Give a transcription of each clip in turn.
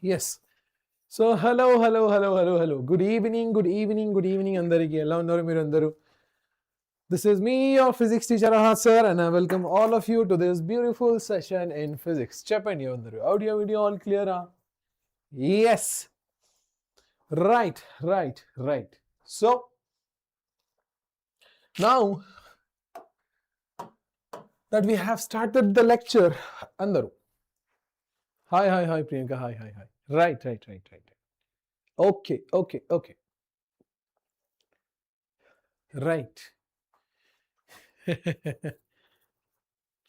Yes. So hello. Good evening, andariki. Ella unnaru meeru andaru. This is me, your physics teacher Rahat sir, and I welcome all of you to this beautiful session in physics. Cheppandi undaru. Audio video all clear? Yes. Right. So now that we have started the lecture, andaru. Hi Priyanka. Hi. Right. Okay. Right.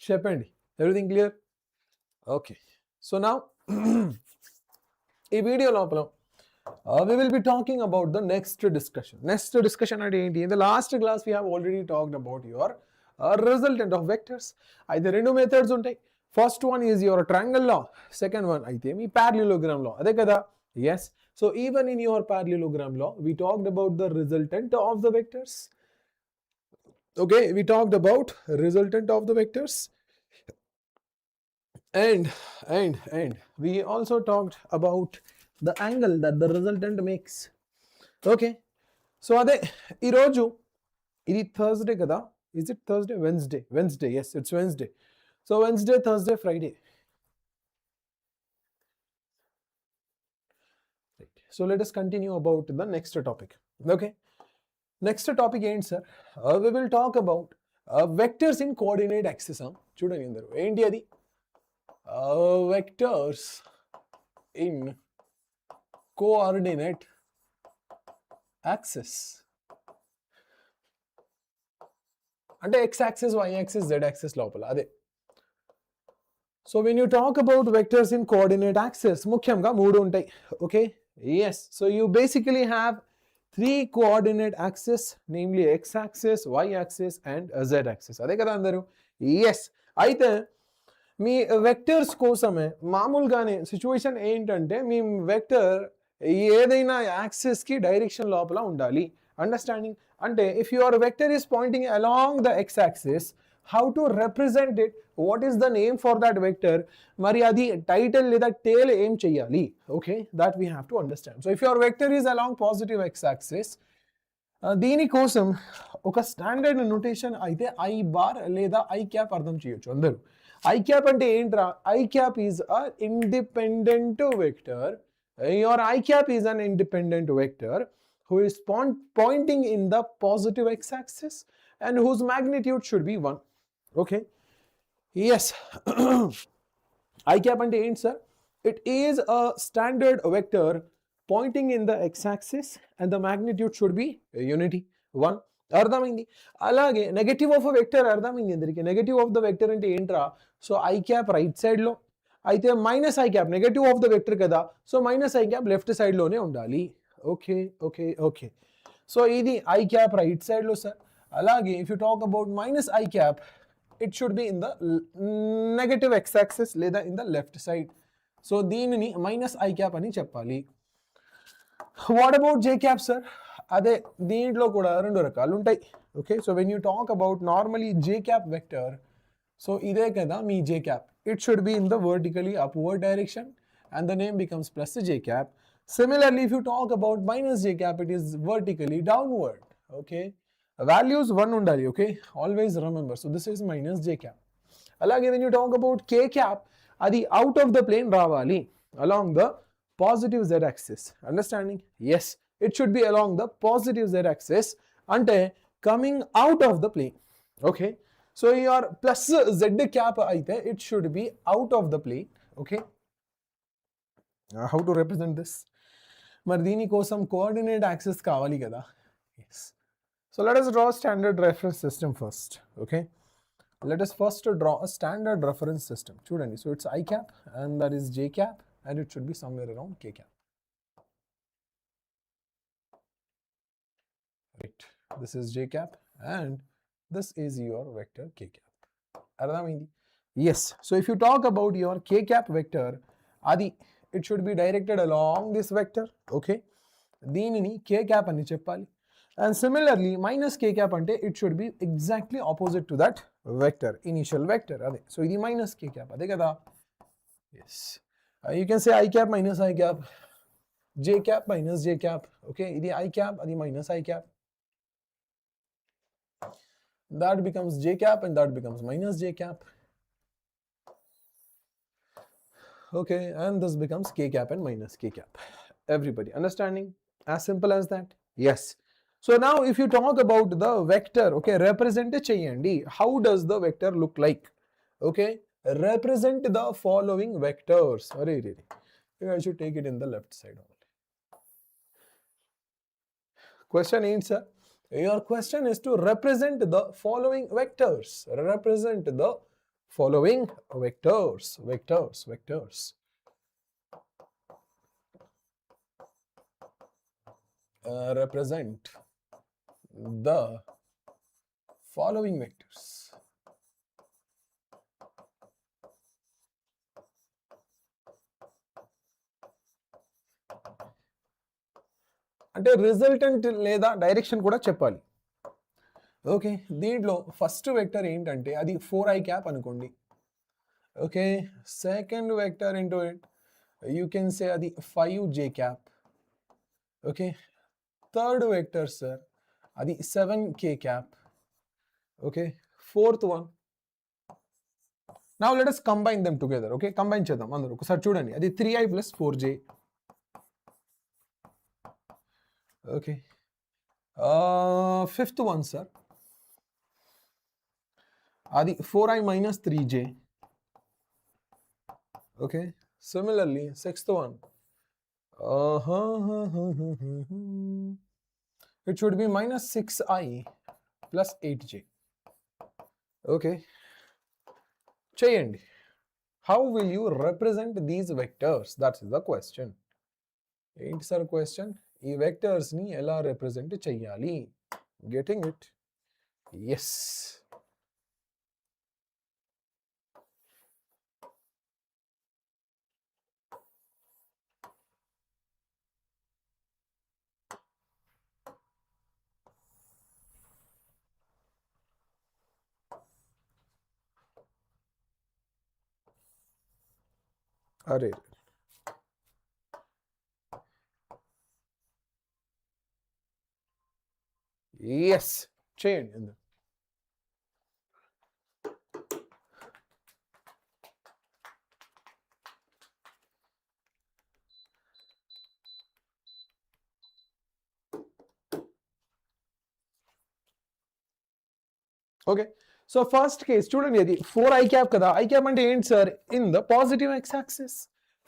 Cheppandi. Everything clear? Okay. So now, in video lopala, we will be talking about the next discussion. In the last class, we have already talked about your resultant of vectors. Either two methods untai. First one is your triangle law. Second one, parallelogram law. Ade kada? Yes. So even in your parallelogram law, we talked about the resultant of the vectors. Okay, we talked about resultant of the vectors. And we also talked about the angle that the resultant makes. Okay, so ade ee roju idi Thursday kada? Is it Thursday? Wednesday. Yes, it's Wednesday. So Wednesday, Thursday, Friday. Right. So let us continue about the next topic. Okay, next topic ఏంటి sir? We will talk about vectors in coordinate axis. చూడండి అందరూ ఏంటి అది? Vectors in coordinate axis. అంటే x axis, y axis, z axis లోపల అదే. So when you talk about vectors in coordinate axis, ముఖ్యంగా మూడు ఉంటాయి. Okay? Yes. So you basically have three coordinate axes, namely x axis, y axis and z axis. అదే కదా అందరూ? Yes. అయితే మీ vectors కోసమే మామూలుగానే సిచ్యువేషన్ ఏంటంటే మీ వెక్టర్ ఏదైనా యాక్సిస్కి డైరెక్షన్ లోపల ఉండాలి. అండర్స్టాండింగ్ అంటే if your vector is Poynting along the X axis, how to represent it, what is the name for that vector, మరి అది టైటిల్ లేదా టేల్ ఏం చెయ్యాలి? Okay, that we have to understand. So if your vector is along positive X axis, దీనికోసం ఒక standard notation అయితే I bar లేదా I cap అర్థం చేయొచ్చు అందరూ. ఐ క్యాప్ అంటే ఏంట్రా? I cap is a independent vector. Your I cap is an independent vector who is pointing in the positive x-axis and whose magnitude should be 1. Okay? Yes. I cap ante enti sir? It is a standard vector pointing in the x-axis and the magnitude should be unity 1. అర్థమైంది. అలాగే negative of vector అర్థమైంది అందరికి. Negative of the vector అంటే ఏంట్రా? So I cap right సైడ్లో అయితే minus i cap negative of the vector కదా, so minus i cap left సైడ్లోనే ఉండాలి. ఓకే. సో ఇది ఐ క్యాప్ రైట్ సైడ్లో సార్. అలాగే if you talk about minus i cap, it should be in the negative x axis లేదా in the left side. So దీనిని minus i cap అని చెప్పాలి. What about j cap sir? అదే దీంట్లో కూడా రెండు రకాలు ఉంటాయి. Okay, so when you talk about normally j cap vector, so ఇదే కదా మీ j cap. It should be in the vertically upward direction and the name becomes plus j cap. Similarly, if you talk about minus j cap, it is vertically downward. Okay, values 1 undali. Okay, always remember. So this is minus j cap. Alage when you talk about k cap, adi out of the plane ravali along the positive z axis. Understanding? Yes, it should be along the positive z axis ante coming out of the plane. Okay, so your plus z cap aithe it should be out of the plane. Okay, how to represent this? మరి దీనికోసం coordinate axis కావాలి కదా. Yes, so let us draw a standard reference system first. Okay, let us first draw a standard reference system. చూడండి, so it's I cap and that is J cap and it should be somewhere around K cap. Right, this is J cap and this is your vector K cap. అర్థమైంది? Yes, so if you talk about your K cap vector, అది it should be directed along this vector. Okay, దీనిని k cap అని చెప్పాలి. And similarly minus k cap అంటే it should be exactly opposite to that vector, initial vector. అదే, so ఇది minus k cap అదే కదా. Yes, You can say I cap minus I cap, J cap minus J cap. Okay, ఇది I cap, అది minus I cap. That becomes J cap and that becomes minus J cap. Okay, and this becomes K cap and minus K cap. Everybody understanding? As simple as that? Yes. So now if you talk about the vector, okay, represent cheyyandi. How does the vector look like? Okay, represent the following vectors. I should take it in the left side only. Question answer. Your question is to represent the following vectors. Represent the following vectors. Represent the following vectors. అంటే resultant లేదా direction కూడా చెప్పాలి. Okay, దీంట్లో first vector ఏంటంటే అది 4i cap అనుకోండి. Okay, second vector into it you can say అది 5j cap. Okay, third vector sir అది 7k cap. Okay, fourth one, now let us combine them together. Okay, combine చేద్దాం అందరూ ఒకసారి చూడండి. అది 3i plus 4j. Okay, fifth one sir, adi 4i minus 3j. Okay, similarly sixth one, it should be minus 6i plus 8j. Okay, cheyandi. How will you represent these vectors? That is the question. Answer question. ఈ vectors ని ఎలా represent చెయ్యాలి? Getting it? Yes. అరే, yes చేయండి. Okay, so first case చూడండి, అది 4i cap కదా. I cap అంటే ఏంటి sir? In the positive X axis.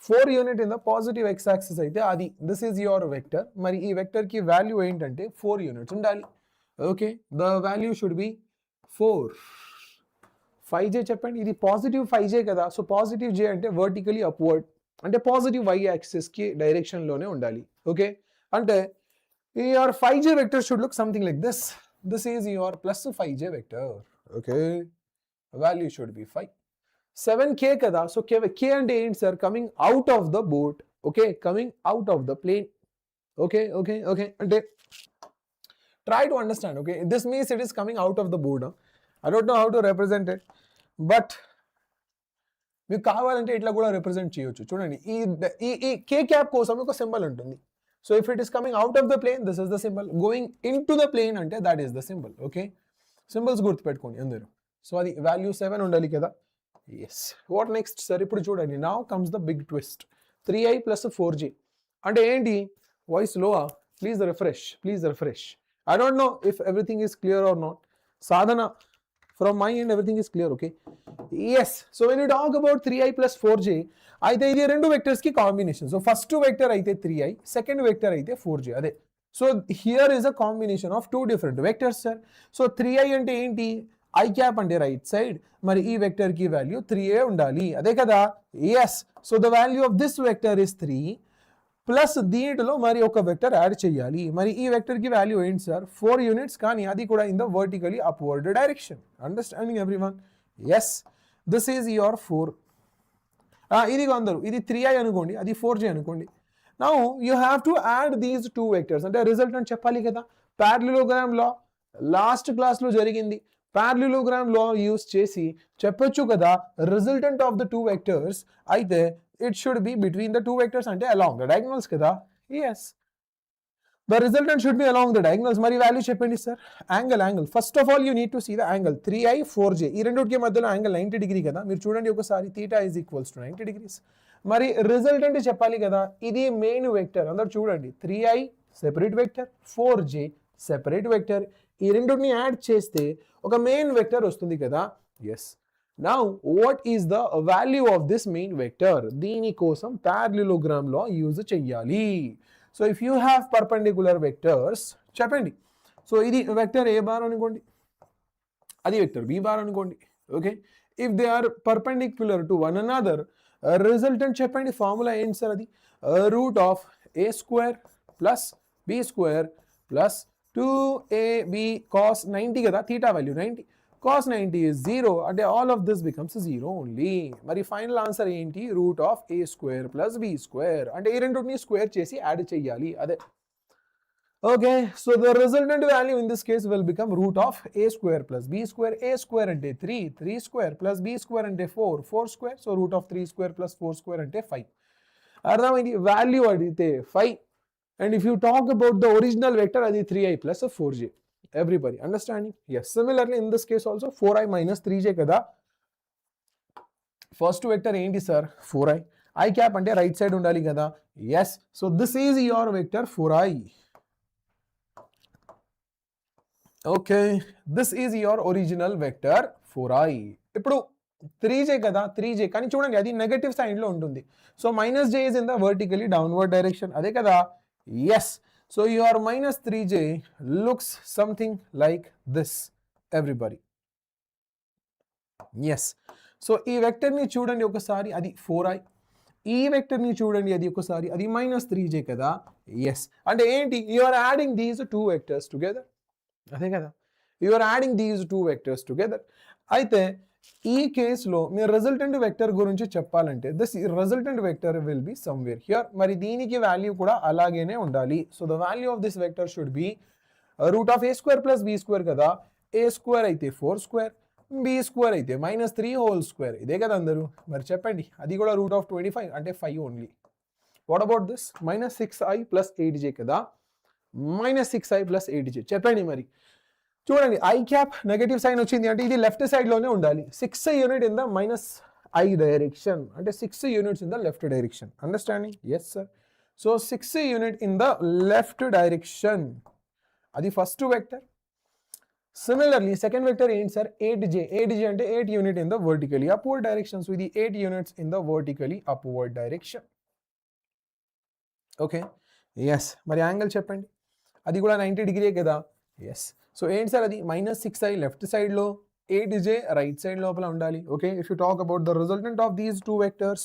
4 unit in the positive X axis అయితే అది దిస్ ఈజ్ యువర్ వెక్టర్. మరి ఈ వెక్టర్ కి వాల్యూ ఏంటంటే 4 యూనిట్స్ ఉండాలి. Okay, the value should be 4. 5j చెప్పండి, ఇది పాజిటివ్ 5j కదా. సో పాజిటివ్ j అంటే వర్టికలీ అప్వర్డ్, అంటే పాజిటివ్ y యాక్సిస్ కి డైరెక్షన్ లోనే ఉండాలి. ఓకే, అంటే your 5j vector should look something like this. This is your plus 5j vector. Okay, value should be 5. 7k కదా. So k అంటే ఏంటి sir? Coming out of the boat. Okay, coming out of the plane. Okay okay okay, అంటే try to understand. Okay, this means it is coming out of the board. I don't know how to represent it, but మీకు కావాలంటే ఇట్లా కూడా represent చేయొచ్చు. చూడండి, ఈ కే cap కోసం ఒక సింబల్ ఉంటుంది. So if it is coming out of the plane, this is the symbol. Going in to the plane అంటే that is the symbol. Okay, symbols గుర్తుపెట్టుకోండి అందరూ. సో అది వాల్యూ 7 ఉండాలి కదా. ఎస్. What next sir? ఇప్పుడు చూడండి, now comes the big twist. 3i plus 4j అంటే ఏంటి? వాయిస్ లోవా? Please refresh, please refresh. I don't know if everything is clear or not. Sadhana, from my end everything is clear. Okay, yes. So when you talk about 3i plus 4j, అయితే ఇది రెండు vectors కి combination. So first vector అయితే 3i, second vector అయితే 4j. అదే. So here is a combination of 2 different vectors sir. So 3i అంటే ఏంటి? i cap అంటే రైట్ సైడ్. మరి ఈ వెక్టర్ కి వాల్యూ 3a ఉండాలి, అదే కదా. Yes. So the value of this vector is 3 plus దీంట్లో మరి ఒక వెక్టర్ యాడ్ చేయాలి. మరి ఈ వెక్టర్ కి వాల్యూ ఏంటి సార్? 4 యూనిట్స్, కానీ అది కూడా in the vertically upward direction. Understanding everyone? Yes, this is your 4. ఇది అందరూ, ఇది 3i అనుకోండి, అది 4j అనుకోండి. Now you have to add these 2 vectors. అంటే రిజల్టెంట్ చెప్పాలి కదా. పారలెలోగ్రామ్ లా లాస్ట్ క్లాస్ లో జరిగింది. పారలెలోగ్రామ్ లా యూస్ చేసి చెప్పొచ్చు కదా, రిజల్టెంట్ ఆఫ్ ద 2 వెక్టర్స్ అయితే it should be between the two vectors ante along the diagonals kada. Yes, the resultant should be along the diagonals. Mari value cheppandi sir. Angle. First of all, you need to see the angle 3i 4j. ఈ రెండిటికి మధ్యలో angle 90 degree కదా. మీరు చూడండి ఒకసారి theta is equals to 90 degrees. మరి resultant చెప్పాలి కదా. ఇది మెయిన్ వెక్టర్. అందరూ చూడండి 3i separate vector, 4j separate vector. ఈ రెండిటిని యాడ్ చేస్తే ఒక మెయిన్ వెక్టర్ వస్తుంది కదా. Yes. Now what is the value of this main vector? దీని కోసం parallelogram law యూజ్ చెయ్యాలి. So if you have perpendicular vectors, చెప్పండి. సో ఇది వెక్టర్ ఏ బార్ అనుకోండి, అది వెక్టర్ బి బార్ అనుకోండి. Okay, if they are perpendicular to one another, resultant చెప్పండి. Formula ఏంటి సార్? అది root of a square plus b square plus 2ab cos 90 కదా, theta value 90. cos 90 is 0 అంటే all of this becomes 0 only. మరి final answer ఏంటి? Root of a square plus b square. అంటే ఈ రెండుని స్క్వేర్ చేసి యాడ్ చేయాలి, అదే. Okay, so the resultant value in this case will become root of a square plus b square. A square అంటే 3, 3 square plus b square అంటే 4, 4 square. So root of 3 square plus 4 square అంటే 5. అర్థమైంది? Value అడిగితే 5. And if you talk about the original vector, అది 3i plus 4j. Everybody understanding? Yes. Similarly in this case also 4i minus 3j kada. First vector ఏంటి sir? 4i. I cap అంటే right side ఉండాలి కదా. Yes. So this is your vector 4i. Okay, this is your original vector 4i. ఇప్పుడు 3j కదా, 3j కానీ చూడండి అది negative side లో ఉంటుంది. So minus j is in the vertically downward direction, అదే కదా. Yes. So your minus 3j looks something like this, everybody. Yes. So ఈ వెక్టర్ ని చూడండి ఒకసారి, అది 4i. ఈ వెక్టర్ ని చూడండి, అది ఒకసారి, అది minus 3j కదా. Yes. అంటే ఏంటి? You are adding these two vectors together, అదే కదా. You are adding these two vectors together. అయితే ఈ కేసులో మీ రిజల్టెంట్ వెక్టర్ గురించి చెప్పాలంటే this resultant vector will be somewhere here. మరి దీనికి వాల్యూ కూడా అలాగేనే ఉండాలి. So the value of this vector should be root of a square plus b square కదా. ఏ స్క్వేర్ అయితే 4 స్క్వేర్, బి స్క్వేర్ అయితే మైనస్ 3 హోల్ స్క్వేర్, ఇదే కదా అందరూ. మరి చెప్పండి, అది కూడా రూట్ ఆఫ్ 25 అంటే 5 only. What about this? Minus 6i plus 8j కదా. మైనస్ 6i ప్లస్ 8j చెప్పండి. మరి చూడండి, ఐ క్యాప్ నెగటివ్ సైన్ వచ్చింది అంటే ఇది లెఫ్ట్ సైడ్ లోనే ఉండాలి. 6 unit in the minus i direction అంటే 6 units in the left direction. Understanding? Yes sir. So 6 unit in the left direction, అది first vector. Similarly second vector ఏంటి sir? 8j. 8j అంటే 8 unit in the vertically upward direction. So ఇది 8 units in the vertically upward direction. Okay, yes. మరి angle చెప్పండి, అది కూడా 90 degree కదా. Yes. So ఏంటి సార్? అది మైనస్ 6i లెఫ్ట్ సైడ్ లో, 8j రైట్ సైడ్ లోపల ఉండాలి. Okay, if you talk about the resultant of these two vectors,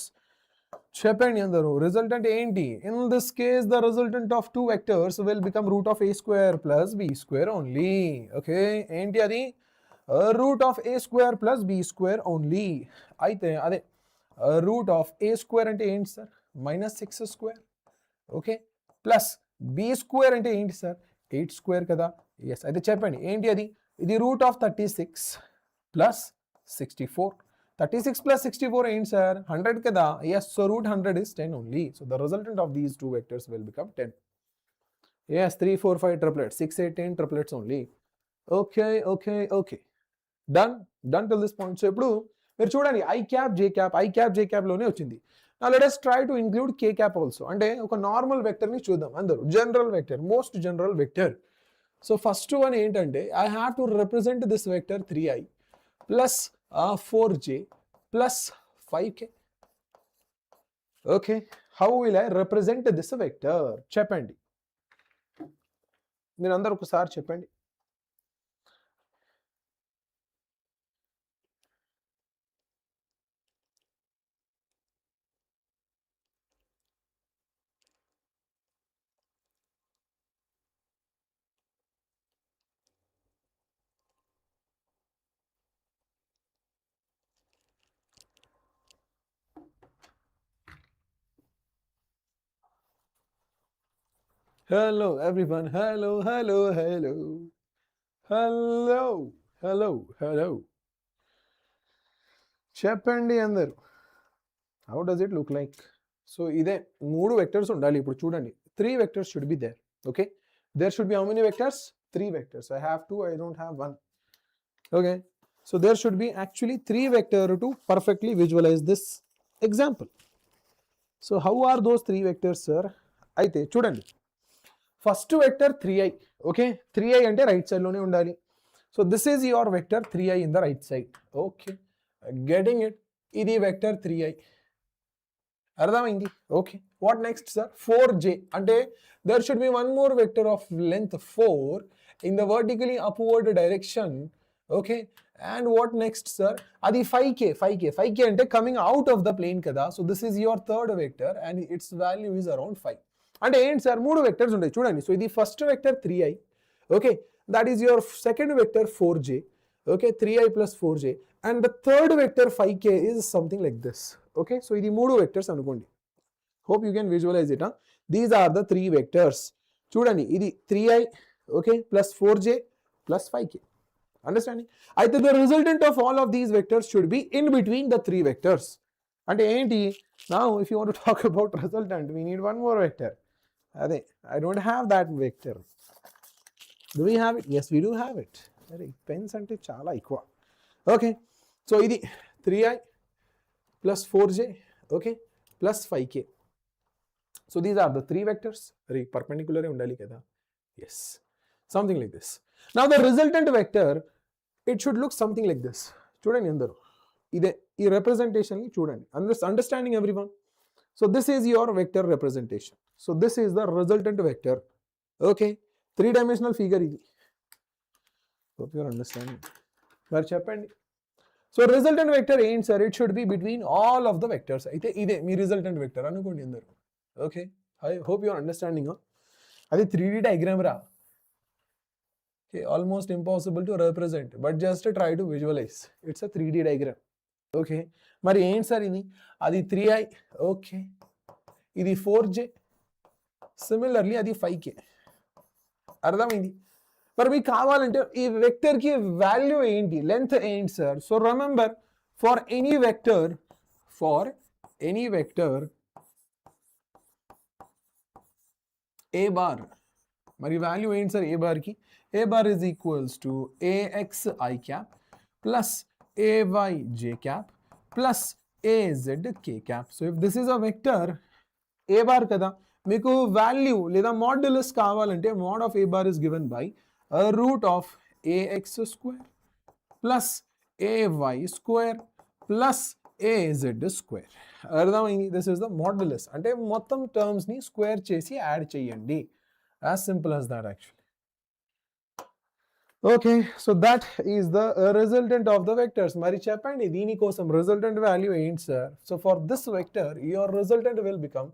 చెప్పండి అందరూ. రిజల్టెంట్ ఏంటి? In this case the resultant of two vectors will become root of a square plus b square only. Okay, ఏంటి అది? Root of a square plus b square only. అయితే అదే root of a square అంటే ఏంటి sir? Minus 6 square. Okay, plus b square అంటే ఏంటి sir? 8 square కదా. Yes. అయితే చెప్పండి ఏంటి అది? ఇది రూట్ ఆఫ్ 36 ప్లస్ 64. 36 ప్లస్ 64 ఏంటి సార్? 100 కదా. Yes. So root 100 is 10 only. So the resultant of these two vectors will become 10. Yes, 3, 4, 5 triplets, 6, 8, 10 triplets only. Okay. Done till this point. So ఇప్పుడు మీరు చూడండి, ఐ క్యాప్ జే క్యాప్ లోనే వచ్చింది. Now let us try to include k cap also. అంటే ఒక normal vector ని చూద్దాం అందరూ. General vector, most general vector. So first one ఏంటంటే, I have to represent this vector 3i plus 4j plus 5k. Okay, how will I represent this vector? చెప్పండి, మీరు అందరూ ఒకసారి చెప్పండి. Hello everyone, hello. చెప్పండి అందరు. How does it look like? So ఇదే మూడు వెక్టర్స్ ఉండాలి. ఇప్పుడు చూడండి 3 vectors should be there. Okay, there should be how many vectors? 3 vectors. I have 2, I don't have 1. Okay, so there should be actually 3 vectors to perfectly visualize this example. So how are those 3 vectors, sir? అయితే చూడండి first vector 3i. Okay, 3i అంటే right side లోనే ఉండాలి. So this is your vector 3i in the right side. Okay, getting it. ఇది vector 3i. అర్థమైంది? Okay, what next sir? 4j అంటే there should be one more vector of length 4 in the vertically upward direction. Okay, and what next sir? అది 5k అంటే coming out of the plane కదా. So this is your third vector and its value is around 5. అంటే ఏంటి sir? మూడు vectors ఉంటాయి చూడండి. So ఇది first vector 3i. Okay, that is your second vector 4j. Okay, 3i plus 4j, and the third vector 5k is something like this. Okay, so ఇది మూడు vectors అనుకోండి. Hope you can visualize it. These are the 3 vectors. చూడండి ఇది 3i, okay, plus 4j plus 5k. Understanding? Either the resultant of all of these vectors should be in between the 3 vectors. అంటే ఏంటి? Now if you want to talk about resultant, we need one more vector. అదే, I don't have that vector. Do we have it? Yes, we do have it. అరే pens అంటే చాలా ఎక్కువ. Okay, so ఇది 3i plus 4j, okay, plus 5k. So these are the 3 vectors. Very perpendicular undali kada. Yes, something like this. Now the resultant vector, it should look something like this. Chudandi andaru ide ee representation ni chudandi. Understanding everyone? So this is your vector representation. So this is the resultant vector. Okay, 3-dimensional figure idi. Hope you are understanding. మరి చెప్పండి. So resultant vector ఏంటి sir? It should be between all of the vectors. అయితే ఇదే మీ resultant vector అనుకోండి అందరు. Okay, I hope your understanding. అది 3D diagram రా. Okay, almost impossible to represent, but just try to visualize. It's a 3D diagram. Okay, మరి ఏంటి sir ఇది? అది 3i. ఓకే, ఇది 4j. సిమిలర్లీ అది 5k. అర్థమైంది? మరి మీకు కావాలంటే ఈ వెక్టర్కి వాల్యూ ఏంటి? లెంత్ ఏంటి sir? So remember, for any vector A bar, మరి వాల్యూ ఏంటి సార్ ఏ బార్కి? A bar is equals to axi cap plus ayj cap plus azk cap. So if this is a vector A bar కదా, మీకు value లేదా modulus కావాలంటే mod of A bar is given by root of ax square plus ay square plus az square. అర్థమైంది? This is the modulus. అంటే మొత్తం terms ని square చేసి add చేయండి. As simple as that actually. Okay, so that is the resultant of the vectors. మరి చెప్పండి దీనికోసం resultant value ఏంటి sir? So for this vector your resultant will become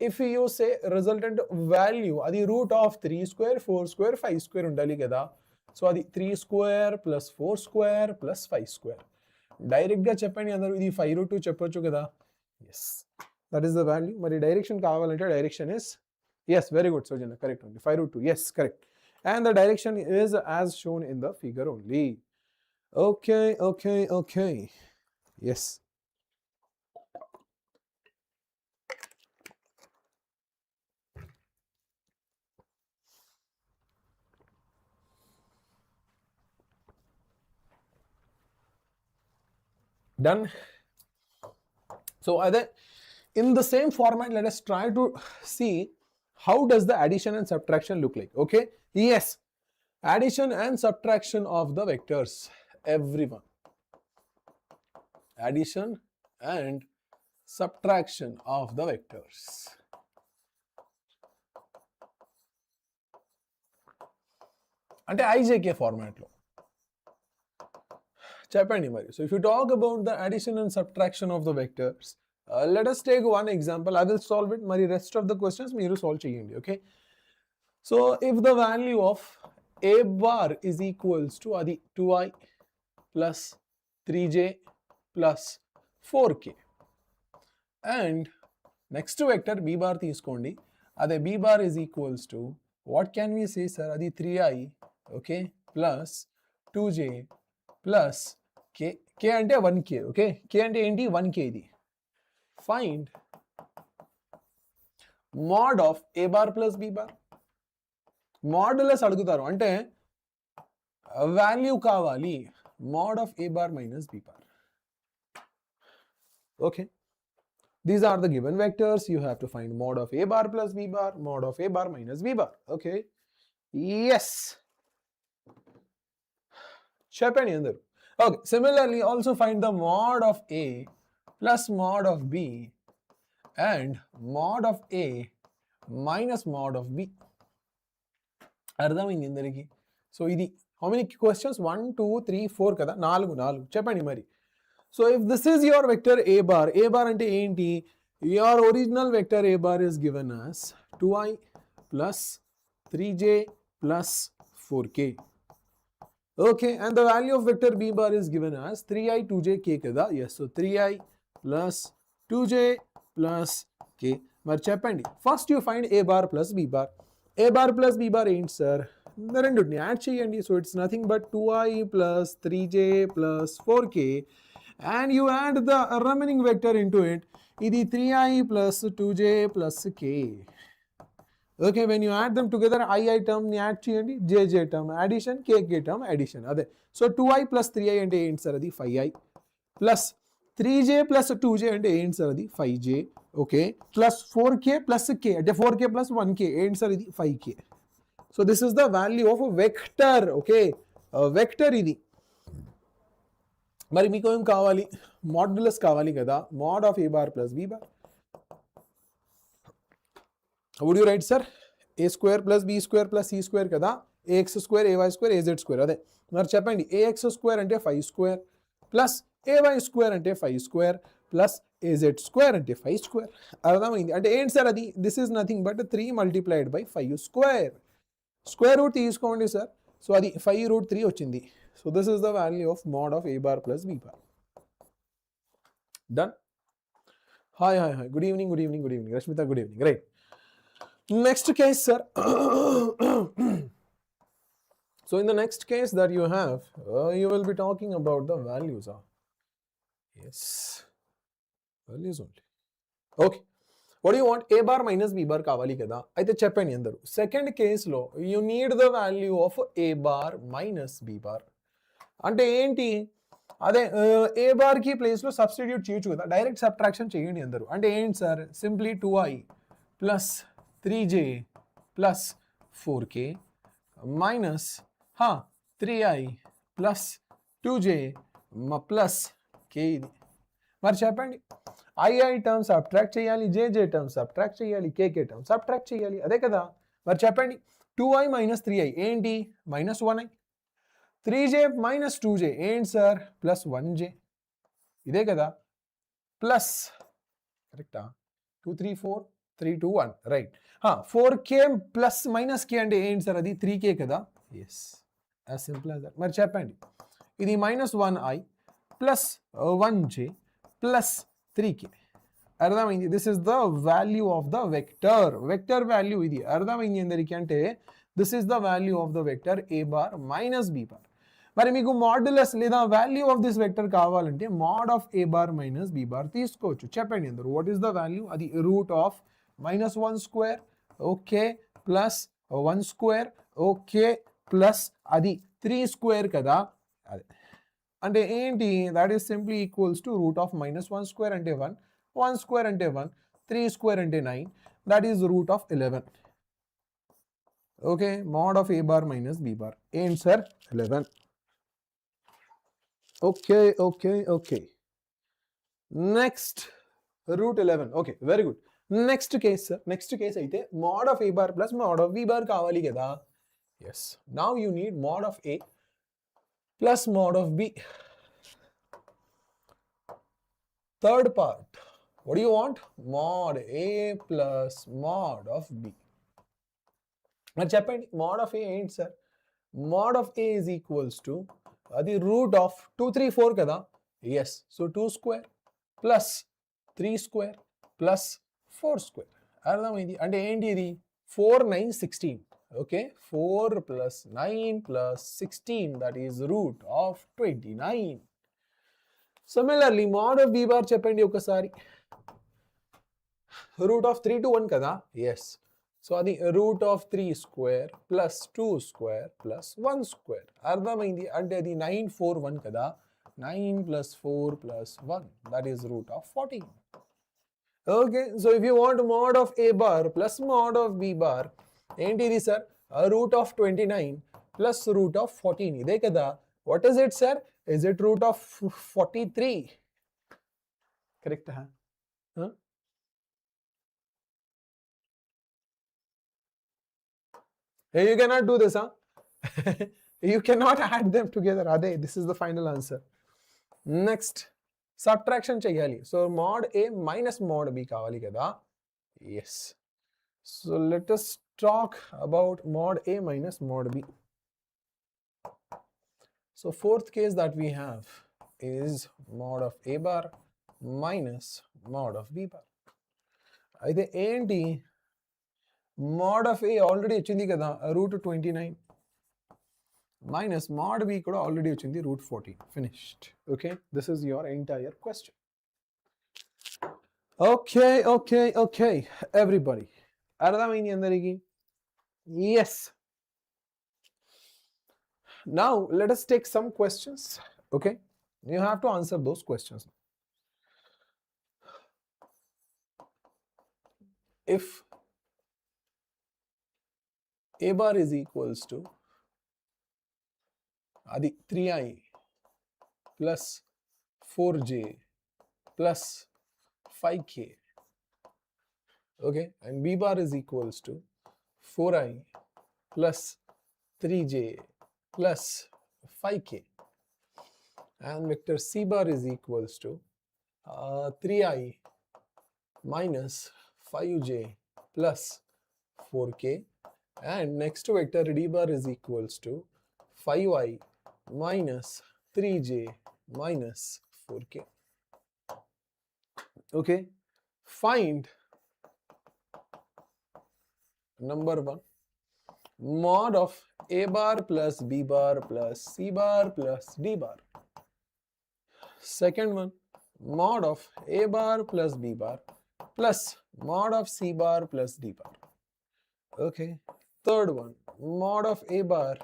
if you say resultant value అది root of 3 square 4 square 5 square ఉండాలి కదా. So అది 3 square plus 4 square plus 5 square. Direct గా చెప్పండి అందరూ, ఇది 5√2 చెప్పొచ్చు కదా. Yes, that is the value. మరి డైరెక్షన్ కావాలంటే direction is, yes, very good Soujanya, correct ఉంది, 5√2. Yes, correct. And the direction is as shown in the figure only. Okay okay okay, yes. Done. So in the same format, let us try to see how does the addition and subtraction look like. Okay, yes, addition and subtraction of the vectors, everyone. Addition and subtraction of the vectors. అంటే IJK format లో చెప్పండి మరి. So if you talk about the addition and subtraction of the vectors, let us take one example. I will solve it. మరి rest of the questions మీరు solve చేయండి. Okay, so if the value of a bar is equals to అది 2i plus 3j plus 4k, and next vector b bar తీసుకోండి. అదే b bar is equals to what can we say sir? అది 3i, okay, plus 2j plus k. K అంటే 1k. Okay, k అంటే ఏంటి? 1k ఇది. find mod of a bar plus b bar. Modulus అడుగుతారు అంటే value కావాలి mod of a bar minus b bar. Okay, these are the given vectors. You have to find mod of a bar plus b bar, mod of a bar minus b bar. Okay, yes, చెప్పండి అందరూ. Okay, similarly also find the mod of a plus mod of b and mod of a minus mod of b. అర్థమైంది అందరికి. So ఇది how many questions? 1 2 3 4 కదా, 4 చెప్పండి మరి. So if this is your vector a bar అంటే ఏంటి? Your original vector a bar is given as 2i plus 3j plus 4k. Okay, and the value of vector b bar is given as 3i 2j k kada. Yes, so 3i plus 2j plus k. మరి చెప్పండి, first you find a bar plus b bar. a bar plus b bar ఏంటి sir? రెండుని add చేయండి. So it's nothing but 2i plus 3j plus 4k and you add the remaining vector into it. ఇది 3i plus 2j plus k. Okay, when you add them together, i term ని add చేయండి, jj term addition, kk term addition. అదే, so 2i plus 3i అంటే ఏంటి sir? అది 5i plus 3j plus 2j అంటే ఏంటి sir? అది 5j. Okay, plus 4k plus k అంటే 4k plus 1k ఏంటి సార్? ఇది 5k. So this is the value of vector. Okay, vector ఇది. మరి మీకు ఏం కావాలి? మాడ్యులస్ కావాలి కదా, mod of a bar plus b bar. Would you write sir? a square plus b square plus c square కదా, ax square ay square az square. అదే మరి చెప్పండి, ax square అంటే 5 square plus ay square అంటే 5 square plus az square అంటే 5 square. అర్థమైంది అంటే ఏంటి సార్? అది this is nothing but 3 multiplied by 5 square. Square root తీసుకోండి సార్. సో అది 5√3 వచ్చింది. So this is the value of mod of a bar plus b bar. Done. Hi. Good evening. Rashmita, good evening. Great. Next case, sir. So in the next case that you have, you will be talking about the values. Yes, values only. Okay. What do you want? A bar minus b bar కావాలి కదా. అయితే చెప్పండి అందరూ, second కేసులో you need the value of a bar minus b bar. అంటే ఏంటి? అదే ఏ bar కి ప్లేస్ లో సబ్స్టిట్యూట్ చేయొచ్చు కదా, డైరెక్ట్ సబ్ట్రాక్షన్ చేయండి అందరూ. అంటే ఏంటి sir? Simply 2i plus 3j plus 4k minus 3i plus 2j plus k. ఇది మరి చెప్పండి, i టర్మ్ సబ్ట్రాక్ట్ చేయాలి, jj టర్మ్ సబ్ట్రాక్ట్ చేయాలి, kk టర్మ్ సబ్ట్రాక్ట్ చేయాలి. అదే కదా. మరి చెప్పండి, 2i మైనస్ 3i ఏంటి? Minus 1i. 3j minus 2j ఏంటి సార్? Plus 1j. ఇదే కదా. ప్లస్ కరెక్టా? 2 3 4 3 2 1 right. 4k plus minus k అంటే ఏంటి సార్? అది 3k కదా. Yes, as simple as that. మరి చెప్పండి, ఇది minus 1i plus 1j plus 3k. అర్థమైంది? This is the value of the vector. Vector value ఇది. అర్థమైంది అందరికి? అంటే this is the value of the vector a bar minus b bar. మరి మీకు మాడ్యులస్ లేదా వాల్యూ ఆఫ్ దిస్ వెక్టర్ కావాలంటే mod of a bar minus b bar తీసుకోవచ్చు. చెప్పండి అందరూ, వాట్ ఈస్ ద వాల్యూ? అది root of minus 1 square okay plus 1 square okay plus అది 3 square కదా. అదే అంటే ఏంటి? That is simply equals to root of minus 1 square అంటే 1, 1 స్క్వేర్ అంటే 1, 3 స్క్వేర్ అంటే 9, that is root of 11. Okay, mod of a bar minus b bar ఏంటి sir? 11. Okay. Next, root 11. Okay, very good. Next case, sir. Next case అయితే mod of a bar plus mod of b bar కావాలి కదా. Yes. Now you need mod of a plus mod of b. Third part. What do you want? Mod a plus mod of b. మరి చెప్పండి, mod of a ఏంటి sir? Mod of a is equals to అది root of 2 3 4 కదా. Yes, so 2 square plus 3 square plus 4 square. అర్థమైంది? అంటే ఏంటి ఇది? 4 9 16. Okay, 4 plus 9 plus 16 that is root of 29. Similarly mod of b bar చెప్పండి ఒకసారి. root of 3 to 1 kada? Yes. So the root of 3 square plus 2 square plus 1 square. Ardhamaindi ante adi 9 4 1 kada? 9 plus 4 plus 1, that is root of 14. Okay, so if you want mod of a bar plus mod of b bar, enti sir, a root of 29 plus root of 14 ide kada? What is it, sir? Is it root of 43? Correct, huh? Hey, you cannot do this, huh? You cannot add them together. Ade, this is the final answer. Next, subtraction cheyyali. So mod A minus mod B kavali kada? Yes. So let us talk about mod A minus mod B. So fourth case that we have is mod of A bar minus mod of B bar. Aithe enti mod of A already వచ్చింది కదా root 29 minus mod B kuda already వచ్చింది root 14. Finished. Okay, this is your entire question. Okay, everybody. అర్థమైంది అందరికి? Yes. Now let us take some questions. Okay, you have to answer those questions. If A bar is equals to adi 3i plus 4j plus 5k, okay, and B bar is equals to 4i plus 3j plus 5k, and vector C bar is equals to 3i minus 5j plus 4k, and next vector D bar is equals to 5i minus 3j minus 4k. Okay, find number 1, mod of A bar plus B bar plus C bar plus D bar. Second one, mod of A bar plus B bar plus mod of C bar plus D bar. Okay, third one, mod of A bar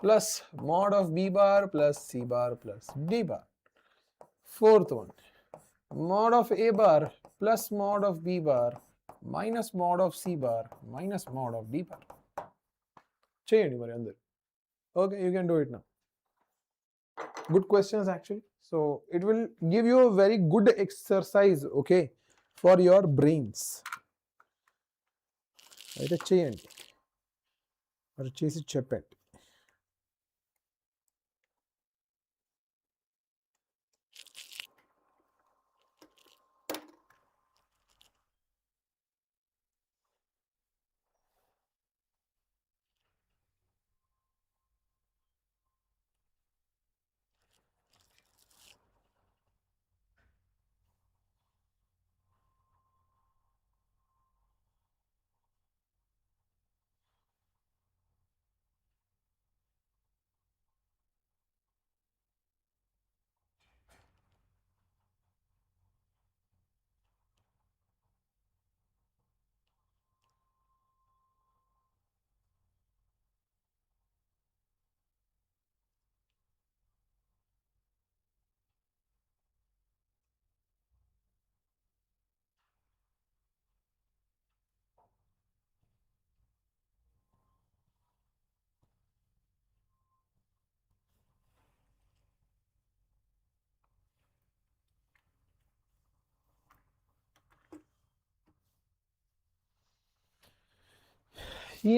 plus mod of B bar plus C bar plus D bar. Fourth one, mod of A bar plus mod of B bar minus mod of C bar minus mod of D bar. Cheyandi mari andaru. Okay, you can do it now. Good questions actually. So it will give you a very good exercise, okay, for your brains. అయితే చేయండి, మరి చేసి చెప్పండి.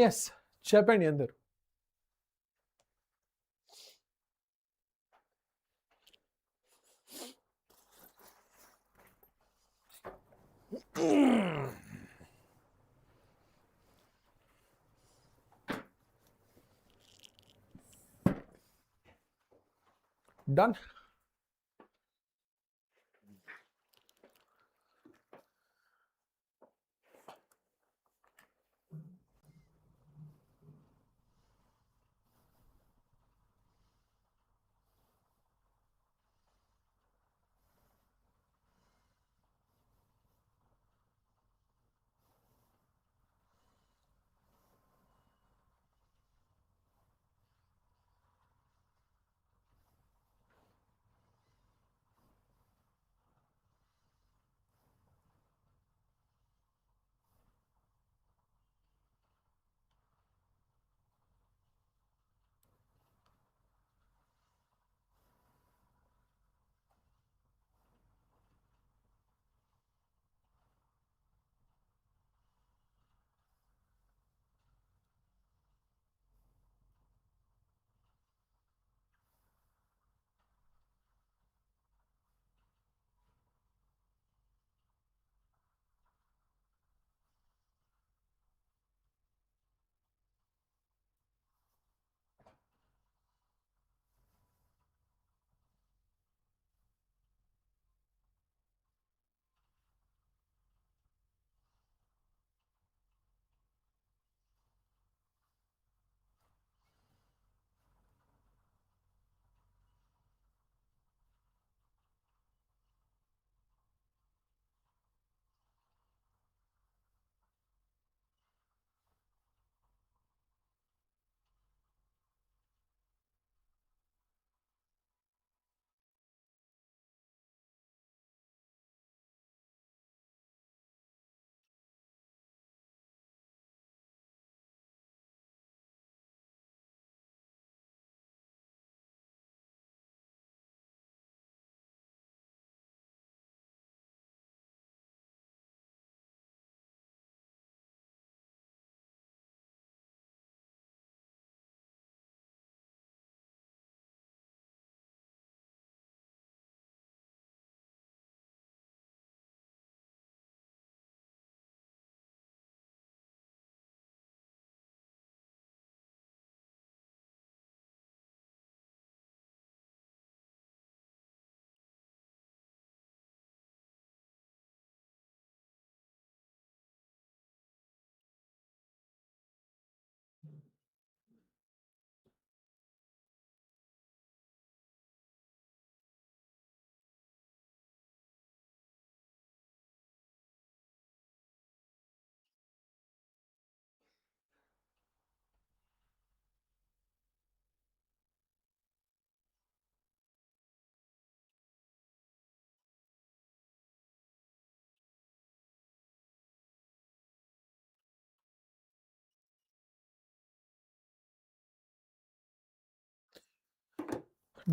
Yes చెప్పండి అందరు. Done.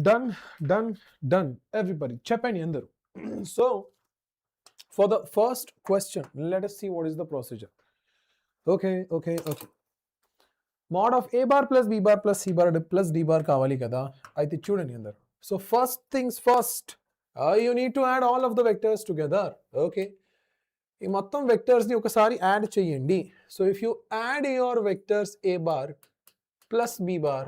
done. Everybody చెప్పండి అందరూ. So for the first question, let us see what is the procedure. Okay. Mod of a bar plus b bar plus c bar plus d bar కావాలి కదా, అయితే చూడండి అందరూ. So first things first, you need to add all of the vectors together. Okay, ఈ మొత్తం vectors ని ఒకసారి add చేయండి. So if you add your vectors a bar plus b bar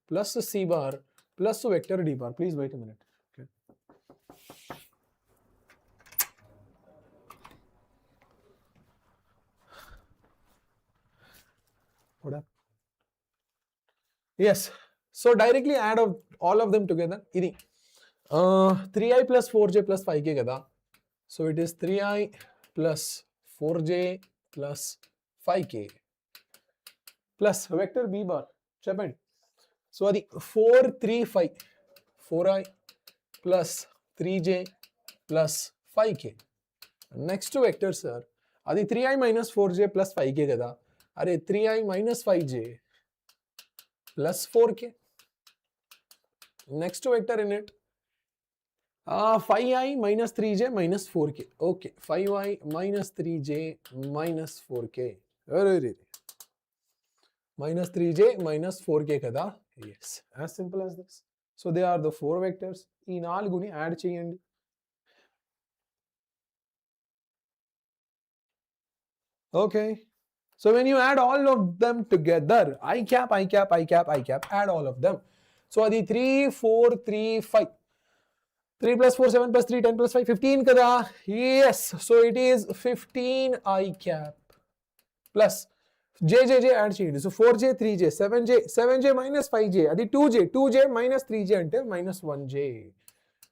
plus c bar plus vector d bar, please wait a minute. Okay. What up? Yes, so directly add all of them together. Idi 3i plus 4j plus 5k kada, so it is 3i plus 4j plus 5k plus vector b bar చెప్పండి. So అది 4 3 5 4i plus 3j plus 5k. Next vector sir అది 3i minus 4j plus 5k కదా, అరే 3i minus 5j plus 4k. Next vector in it, 5i minus 3j minus 4k. Okay, 5i minus 3j minus 4k. Minus 3j minus 4k kada. Yes, as simple as this. So they are the 4 vectors. ఈ నాలుగుని add చేయండి. Okay, so when you add all of them together, I cap, add all of them. So adi 3 4 3 5, 3 plus 4 7 plus 3 10 plus 5 15 kada. Yes, so it is 15 I cap plus j add cheyandi. So 4j 3j 7j minus 5j adi 2j minus 3j ante minus 1j,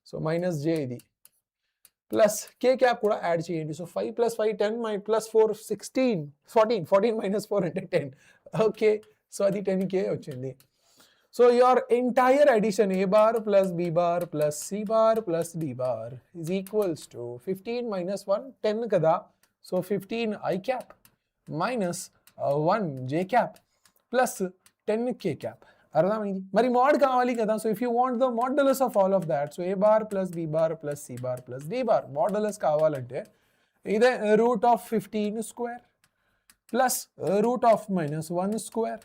so minus j idi plus k cap kuda add cheyandi. So 5 plus 5 10 plus 4 16 14 minus 4 ante 10. Okay, so adi 10k ochindi. So your entire addition a bar plus b bar plus c bar plus d bar is equals to 15 minus 1 10 kada. So 15 I cap minus 1 j cap plus 10 k cap. అర్థమైంది? మరి mod కావాలి కదా. So if you want the modulus of all of that, so a bar plus b bar plus c bar plus d bar modulus కావాలంటే ఇదే root of 15 square plus root of minus 1 square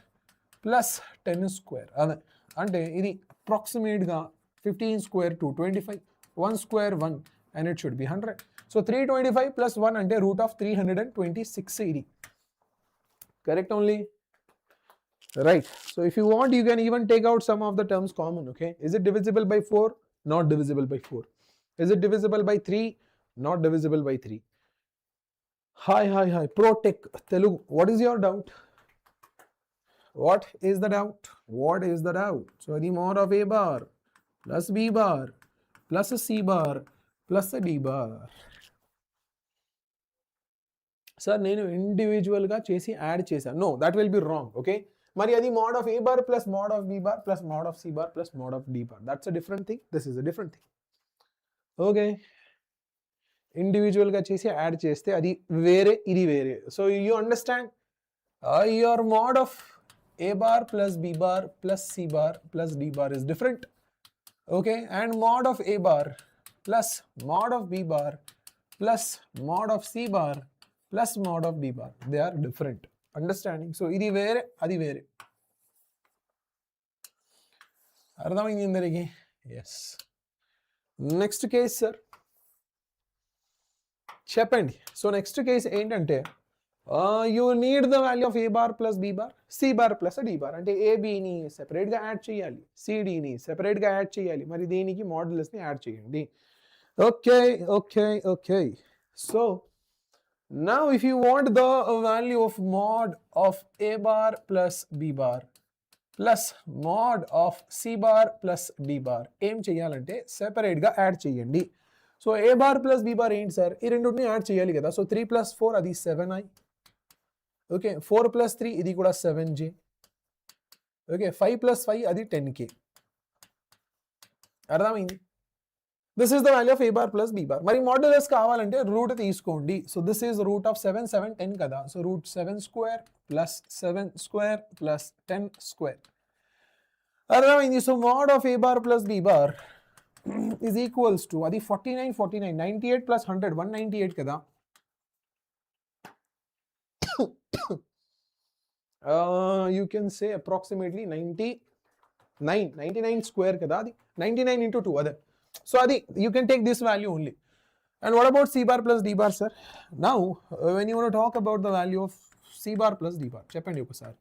plus 10 square. అదే అంటే ఇది అప్రాక్సిమేట్గా 15 square 225, 1 square 1 and it should be 100. So 325 plus 1 అంటే root of 326 ఇది. Correct only? Right. So if you want, you can even take out some of the terms common. Okay, is it divisible by 4? Not divisible by 4. Is it divisible by 3? Not divisible by 3. Hi Pro Tech Telugu, what is your doubt? What is the doubt? So the mod of a bar plus b bar plus c bar plus d bar. Sir, నేను individual గా చేసి add చేశాను. No, that will be wrong. Okay, మరి అది mod of a bar plus mod of b bar plus mod of c bar plus mod of d bar. That's a different thing. This is a different thing. Okay, individual గా చేసి add చేస్తే అది వేరే, ఇది వేరే. So you understand, your mod of a bar plus b bar plus c bar plus d bar is different. Okay, and mod of a bar plus mod of b bar plus mod of c bar plus mod of d bar, they are different. Understanding? So ఇది వేరే, అది వేరే. అర్థమైంది అందరికి? Yes. Next case sir చెప్పండి. So next case ఏంటంటే you need the value of A bar plus b bar c bar plus d bar. అంటే ఏబిని సెపరేట్గా యాడ్ చేయాలి, సిడిని సెపరేట్గా యాడ్ చేయాలి. మరి దీనికి మాడ్యులస్ని యాడ్ చేయండి. Okay. So now if you want the value of mod of a bar plus b bar plus mod of c bar plus d bar ఏం చేయాలంటే సెపరేట్ గా యాడ్ చేయండి. So a bar plus b bar ఏంటి sir? ఈ రెండుని add చేయాలి కదా. So 3 plus 4 అది 7i. Okay, 4 plus 3 ఇది కూడా 7j. ఓకే, 5 plus 5 అది 10k. అర్థమైంది? This is the value of a bar plus b bar. మరి మాడ్యులస్ కావాలంటే రూట్ తీసుకోండి. So this is root of 7 7 10 కదా. So root 7 square plus 7 square plus 10 square. So mod of a bar plus b bar is equals to adi 49 49 98 plus 100 198 kada. You can say approximately 99 square kada, adi 99 into 2 other. So adi you can take this value only. And what about c bar plus d bar, sir? Now when you want to talk about the value of c bar plus d bar, cheppandi okasari.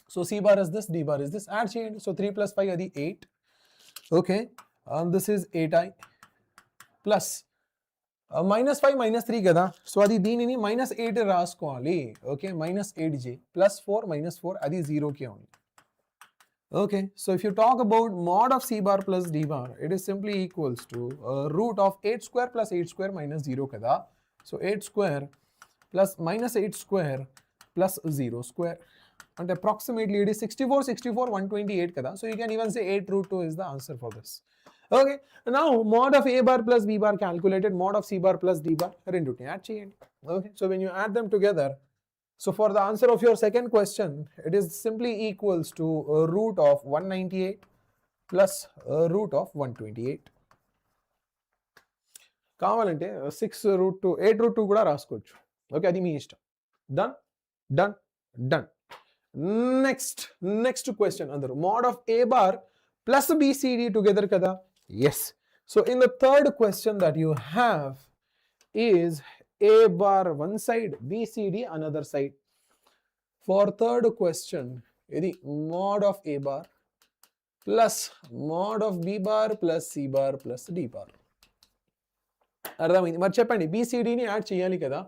So c bar is this, d bar is this, add cheyandi. So 3 plus 5 adi 8. Okay, this is 8i plus minus 5 minus 3 kada. So adi deenini minus 8 raskoali. Okay, minus 8j plus 4 minus 4 adi 0 ki only. Okay, so if you talk about mod of c bar plus d bar, it is simply equals to root of 8 square plus 8 square minus 0 kada. So 8 square plus minus 8 square plus 0 square. And approximately it is 64 64 128 kada. So you can even say 8 root 2 is the answer for this. Okay, now mod of a bar plus b bar calculated, mod of c bar plus d bar rendutni add cheyandi. Okay, so when you add them together, so for the answer of your second question, it is simply equals to root of 198 plus root of 128. కావాలంటే 6 root 2 8 root 2 కూడా రాసుకోవచ్చు. Okay, అది మీ ఇష్టం. Done, done, done. Next question అందరూ mod of a bar plus bcd together kada. Yes, so in the third question that you have is a bar one side, bcd another side. For third question, ఇది mod of a bar plus mod of b bar plus c bar plus d bar. అర్థమైంది? మరి చెప్పండి, బీసీడీని add చేయాలి కదా.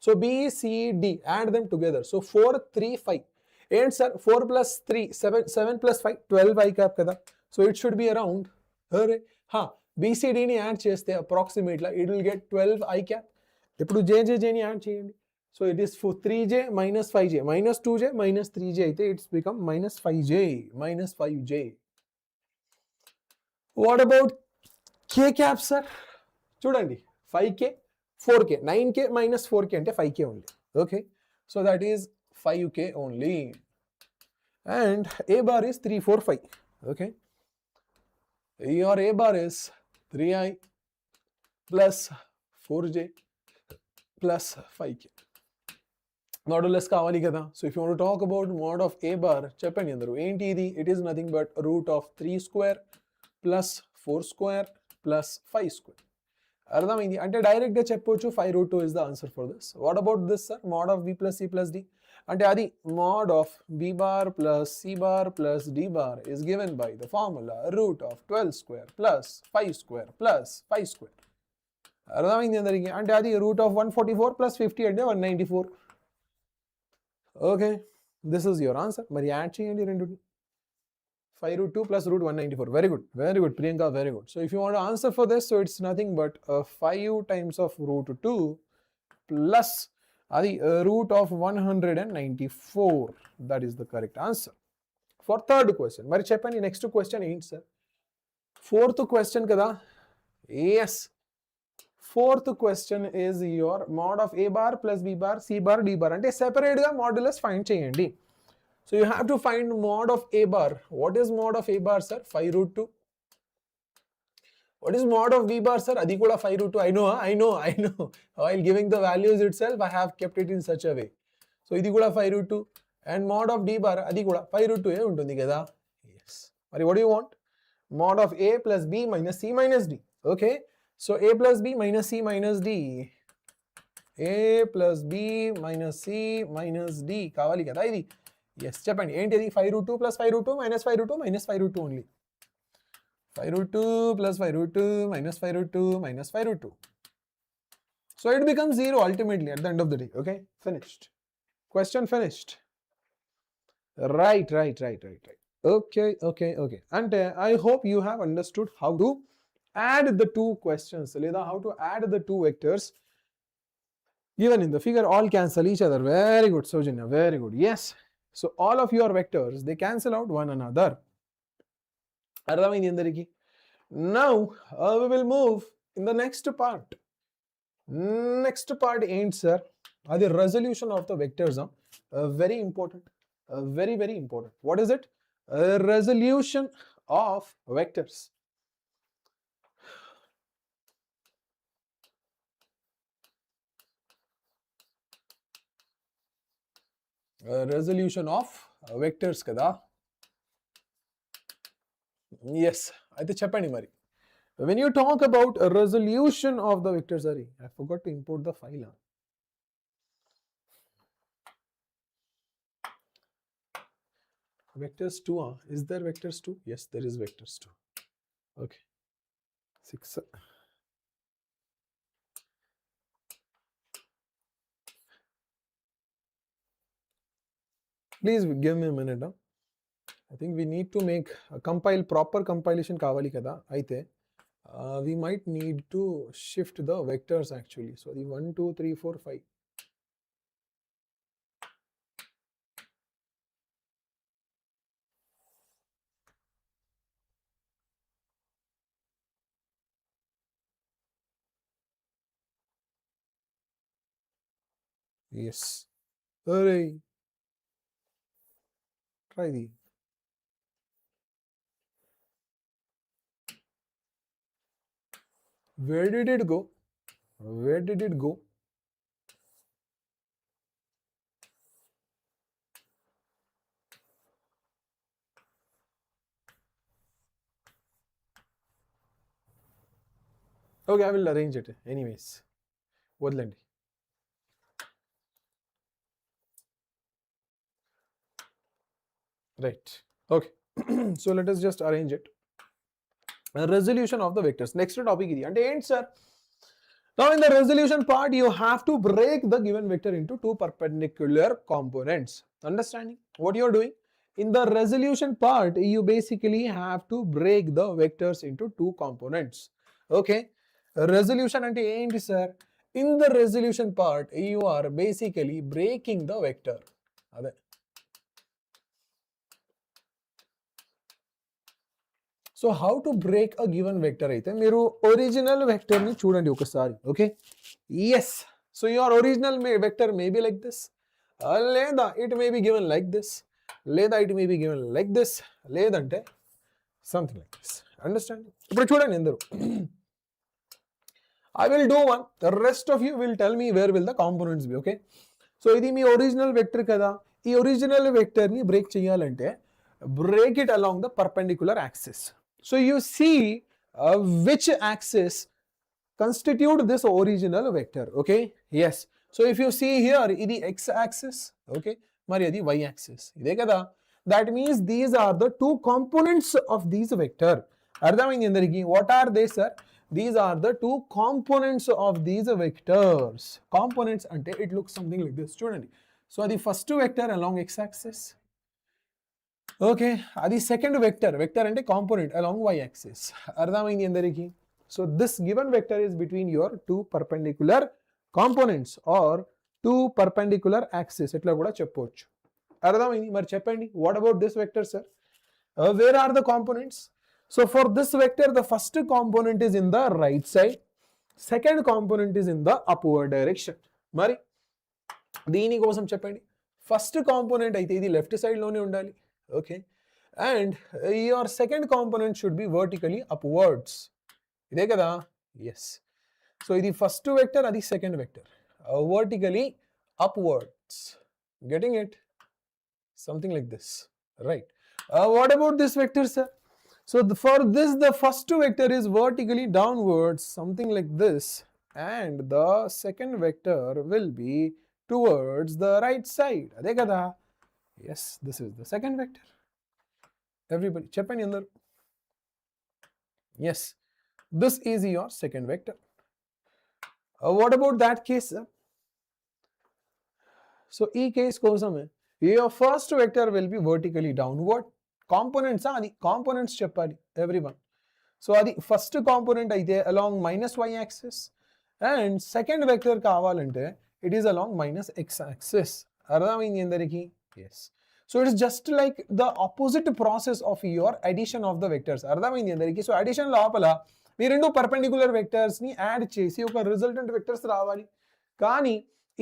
So BCD add them together. So 4 3 5 ఏంటి sir, 4 plus 3 7 7 plus 5 12 i cap కదా. So it should be around, అరే బీసీడీని add చేస్తే అప్రాక్సిమేట్గా it will get 12 i cap. ఇప్పుడు జేని యాడ్ చేయండి. So it is 3j minus 5j minus 2j minus 3j అయితే it's become minus 5j. What about k cap sir? చూడండి, 5k 4k 9k minus 4k అంటే 5k only. Okay, so that is 5k only. And a bar is 3 4 5. Okay, your a bar is 3i plus 4j plus 5k. Modulus కావాలి కదా. So if you want to talk about mod of a bar, చెప్పండి అందరూ ఏంటి ఇది? It is nothing but root of 3 square plus 4 square plus 5 square. అర్థమైంది? అంటే డైరెక్ట్గా చెప్పొచ్చు 5 root 2 is the answer for this. What about this, sir? Mod of b plus c plus d. అంటే అది mod of b bar plus c bar plus d bar is given by the formula root of 12 square plus 5 square plus 5 square. అర్థమైంది అందరికి? అంటే అది root of 144 plus 50 అంటే 194. Okay, this is your answer. మరి add చేయండి రెండుని. 5 root 2 plus root 194. Very good Priyanka, very good. So if you want to answer for this, so it's nothing but 5 times of root 2 plus root of 194. That is the correct answer for third question. Mari cheppandi next question ఏంటి sir? Fourth question kada. Yes, fourth question is your mod of a bar plus b bar c bar d bar అంటే separate గా modulus find చేయండి. So you have to find mod of a bar. What is mod of a bar, sir? 5 root 2. What is mod of b bar, sir? Adi kuda 5 root 2. I know. While giving the values itself, I have kept it in such a way. So idi kuda 5 root 2. And mod of d bar, adi kuda 5 root 2 e untundi kada. Yes. Mari what do you want? Mod of a plus b minus c minus d. Okay. So a plus b minus c minus d. A plus b minus c minus d. Kavali kada idi. Yes, చెప్పండి ఏంటి అది? 5 root 2 plus 5 root 2 minus 5 root 2 minus 5 root 2 only. 5 root 2 plus 5 root 2 minus 5 root 2 minus 5 root 2. So it becomes 0 ultimately at the end of the day. Okay, finished. Question finished. Right. Okay. And I hope you have understood how to add the two questions. Leda how to add the two vectors given in the figure. All cancel each other. Very good, Sojanya. Very good. Yes. So all of your vectors, they cancel out one another. అర్థమైంది అందరికి? Now we will move in the next part. Next part ఏంటి sir? అది resolution of the vectors. Very important. Very important. What is it? resolution of vectors. Resolution of vectors kada. Yes, అయితే చెప్పండి మరి. When you talk about a resolution of the vectors, sorry, I forgot to import the file. Vectors 2, is there vectors 2? Yes, there is vectors 2. Okay. 6. Please give me a minute. I think we need to make a proper compilation kavali kada. Aithe we might need to shift the vectors actually. So the 1, 2, 3, 4, 5. Yes. Hooray. Try the. Where did it go? Where did it go? Okay, I will arrange it anyways. వదలండి. Right. Okay. So let us just arrange it. Resolution of the vectors. Next topic idi. And end, sir. Now in the resolution part, you have to break the given vector into two perpendicular components. Understanding what you are doing? In the resolution part, you basically have to break the vectors into two components. Okay. Resolution ante enti, sir? In the resolution part, you are basically breaking the vector. Ade. So how to break a given vector అయితే మీరు original vector ని చూడండి ఒకసారి. Okay, yes, so your original vector may be like this, లేదా it may be given like this, లేదా it may be given like this, లేదంటే something like this. Understand? ఇప్పుడు చూడండి అందరూ. I will do one, the rest of you will tell me where will the components be. Okay, so ఇది మీ original vector కదా. ఈ original vector ని break చేయాలంటే break it along the perpendicular axis. So you see which axis constitute this original vector. Okay, yes. So if you see here, idi x axis, okay, mari adi y axis. Ide kada. That means these are the two components of these vector. Ardhamaindi andariki. What are they, sir? These are the two components of these vectors. Components ante it looks something like this. Chudandi. So adi first vector along x axis. Okay, adi second vector ante component along y axis. Ardhamaindi andariki. So this given vector is between your two perpendicular components or two perpendicular axes. Etla kuda cheppochu. Ardhamaindi. Mari cheppandi, what about this vector, sir? Where are the components? So for this vector, the first component is in the right side, second component is in the upward direction. Mari దీని కోసం చెప్పండి. First component అయితే ఇది left side లోనే ఉండాలి. Okay, and your second component should be vertically upwards. ఇదే కదా. Yes. So ఇది ఫస్ట్ వెక్టర్, అది second vector, vertically upwards. Getting it? Something like this, right? What about this vector, sir? So for this, the first vector is vertically downwards, something like this, and the second vector will be towards the right side. అదే కదా. Yes, this is the second vector. Everybody, cheppandi andaru. Yes, this is your second vector. What about that case, sir? So ee case kosame your first vector will be vertically downward. Components adi components cheppali everyone. So adi first component aithe along minus y axis, and second vector kavalante it is along minus x axis. Ardhamaindi andariki? Yes. So it is just like the opposite process of your addition of the vectors. Ardhamaindi andariki? So addition lopala mee rendu perpendicular vectors ni add chesi oka resultant vectors రావాలి. కానీ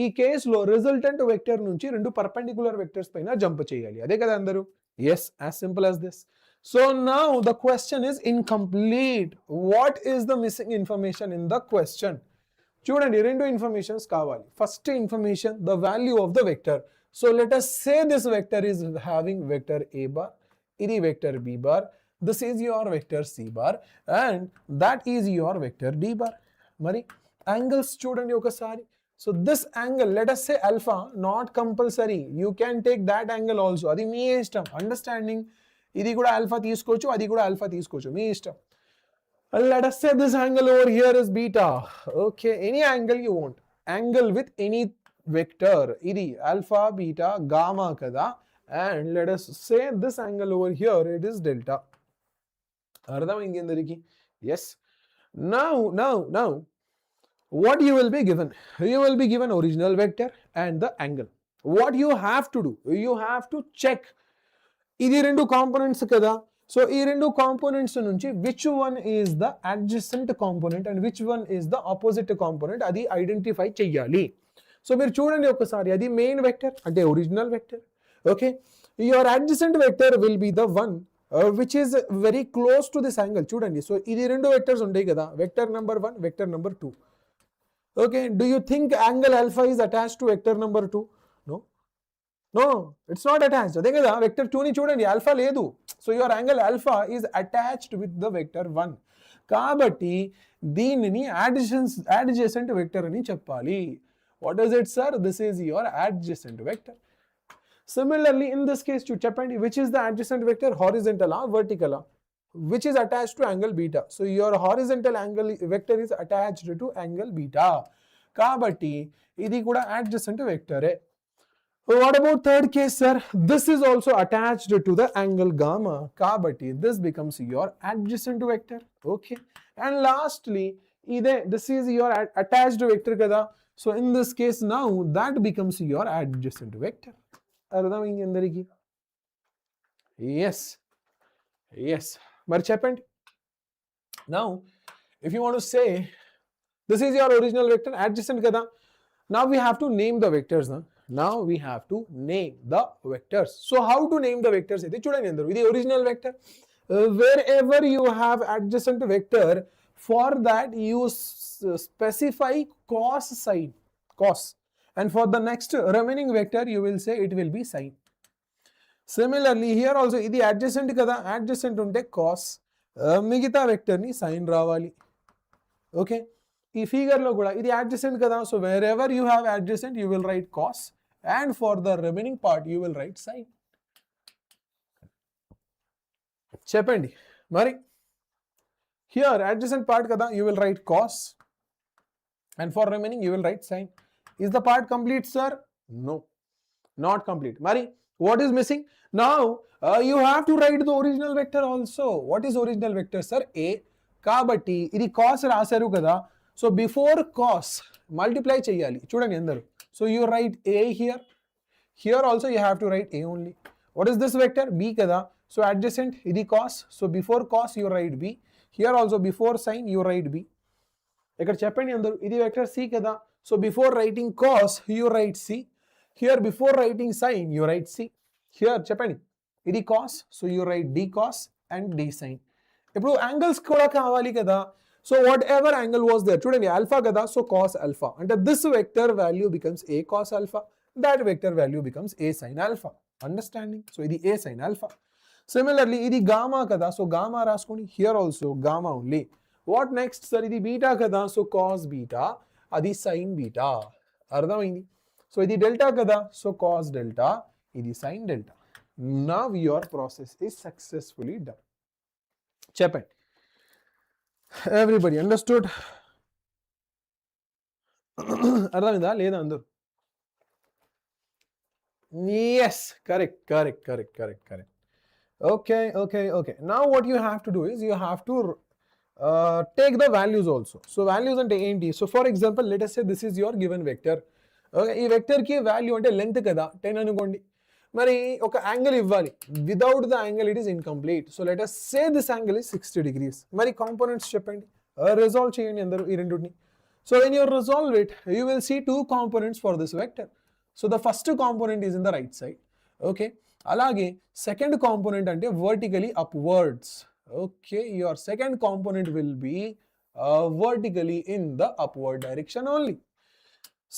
ఈ కేసులో resultant vector నుంచి రెండు perpendicular vectors పైన jump చేయాలి. అదే కదా అందరూ. Yes, as simple as this. So now the question is incomplete. What is the missing information in the question? చూడండి రెండు ఇన్ఫర్మేషన్స్ కావాలి. First information the value of the vector. So let us say this vector is having vector a bar, ఇది vector b bar, this is your vector c bar and that is your vector d bar. మరి angles చూడండి ఒకసారి. So this angle let us say alpha, not compulsory, you can take that angle also, అది మీ ఇష్టం. Understanding, ఇది కూడా alpha తీసుకోవచ్చు, అది కూడా ఆల్ఫా తీసుకోవచ్చు, మీ ఇష్టం. Let us say this angle over here is beta. Okay, any angle you want. Angle with any vector. Idi alpha, beta, gamma kada. And let us say this angle over here, it is delta. Yes. Now, what you will be given? You will be given original vector and the angle. What you have to do? You have to check. Idi rendu components kada. So, ఈ రెండు components నుంచి which one is the adjacent component and which one is the opposite component అది identify చెయ్యాలి. So మీరు చూడండి ఒకసారి, అది main vector అంటే original vector. Okay, your adjacent vector will be the one which is very close to this angle. చూడండి, so ఇది రెండు వెక్టర్స్ ఉంటాయి కదా, vector number 1, vector number 2. Okay, do you think angle alpha is attached to vector number 2? No, it's not attached. అదే కదా, vector 2 ని చూడండి, alpha లేదు. So your angle alpha is attached with the vector 1. కాబట్టి దీనిని adjacent vector అని చెప్పాలి. What is it sir? This is your adjacent vector. Similarly in this case చెప్పండి, which is the adjacent vector, horizontal ఆ vertical ఆ, which is attached to angle beta. So your horizontal angle vector is attached to angle beta. కాబట్టి ఇది కూడా adjacent వెక్టరే. What about third case, sir? This is also attached to the angle gamma. Kabatti, this becomes your adjacent vector. Okay. And lastly, this is your attached vector kada. So in this case now, that becomes your adjacent vector. Yes. Yes. మరి చెప్పండి. Now, if you want to say, this is your original vector, adjacent kada. Now we have to name the vectors. Now we have to name the vectors. So how to name the vectors? ఇది చూడండి అందరూ, ఇది original vector. Wherever you have adjacent vector, for that you specify cos sign, cos. And for the next remaining vector, you will say it will be sin. Similarly, here also, ఇది adjacent కదా, adjacent ఉంటే cos, మిగతా vector ని sin రావాలి. Okay. ఈ figure లో కూడా ఇది adjacent కదా, so wherever you have adjacent, you will write cos. And for the remaining part, you will write sin. చెప్పండి మరి, here adjacent part kada, you will write cos, and for remaining you will write sin. Is the part complete, sir? No, not complete. Mari, what is missing? Now you have to write the original vector also. What is original vector, sir? A. Kabatti idi cos rasaru kada, so before cos multiply cheyyali. Chudandi andaru. So you write a here. Here also you have to write a only. What is this vector? B kada. So adjacent idi cos. So before cos you write b. Here also before sin you write b. Ekkada cheppandi andaru, idi vector c kada. So before writing cos you write c. Here before writing sin you write c. Here cheppandi, idi cos, so you write d cos and d sin. Ippudu angles kuda kavali kada. So whatever angle was there, chudandi alpha kada, so cos alpha. And this vector value becomes a cos alpha. That vector value becomes a sin alpha. Understanding? So idi a sin alpha. Similarly, idi gamma kada, so gamma raskondi. Here also gamma only. What next, sir? Idi beta kada, so cos beta. Adi sin beta. Ardhamaindi? So idi delta kada, so cos delta. Idi sin delta. Now your process is successfully done. Cheppandi. Everybody understood? అర్థమైందా లేదా అందరూ? Yes, correct. Okay. Now what you have to do is you have to take the values also. So values ante enti? So for example, let us say this is your given vector. Okay, ee vector ki value ante length kada 10 anukondi. మరి ఒక angle ఇవ్వాలి, without the angle it is incomplete. So let us say this angle is 60 degrees. మరి components చెప్పండి, resolve చేయండి అందరూ ఈ రెండుని. So when you resolve it, you will see 2 components for this vector. So the first component is in the right side. Okay, అలాగే second component అంటే vertically upwards. Okay, your second component will be vertically in the upward direction only.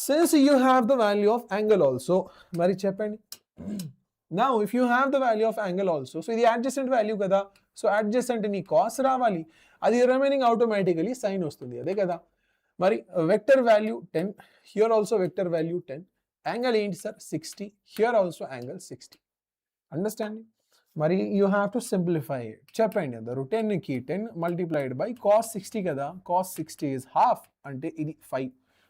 Since you have the value of angle also, మరి చెప్పండి. Now if you have the value of angle also, so ఇది adjacent value కదా, so adjacent ని cos రావాలి, అది remaining automatically sin వస్తుంది, అదే కదా. మరి vector value 10, here also vector value 10, angle ఏంటి sir 60, here also angle 60. Understanding? మరి you have to simplify it. చెప్పండి అందరు, 10 కి 10 multiplied by cos 60 కదా, cos 60 is half అంటే ఇది 5.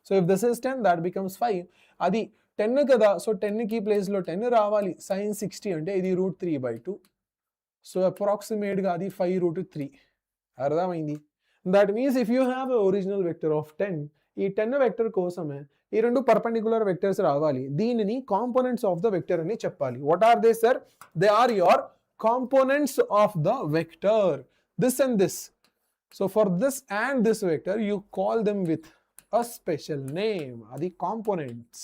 So if this is 10, that becomes 5. అది 10 కదా, సో 10 కి ప్లేస్ లో 10 రావాలి, sin 60 అంటే ఇది √3/2. సో అప్రాక్సిమేట్ గా అది 5√3. అర్థమైంది? That means if you have a original vector of 10, ఈ 10 వెక్టర్ కోసమే ఈ రెండు పర్పెండిక్యులర్ వెక్టర్స్ రావాలి, దీనిని కాంపోనెంట్స్ ఆఫ్ ద వెక్టర్ అని చెప్పాలి. What are they sir? They are your components of the vector, this and this. So for this and this vector you call them with a special name, adi components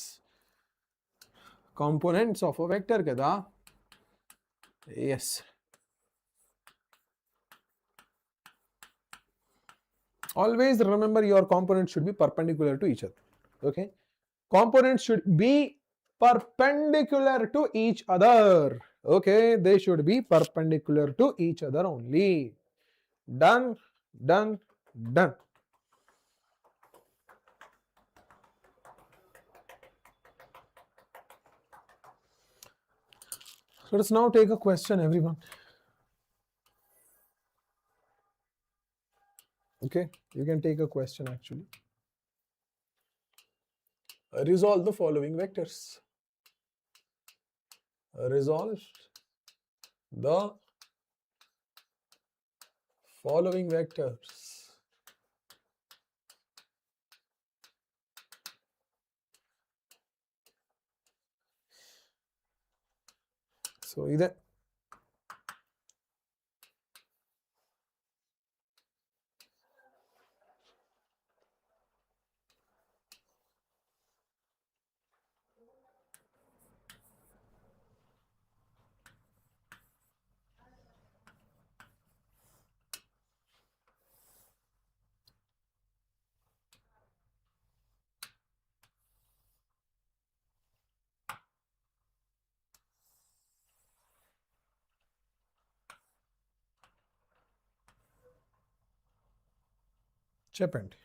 of a vector kada. Yes, always remember your components should be perpendicular to each other. Okay, components should be perpendicular to each other. Okay, they should be perpendicular to each other only. Done, done, done. Let us now take a question, everyone. Okay, you can take a question actually. Resolve the following vectors. Resolve the following vectors. So either చెప్పండి.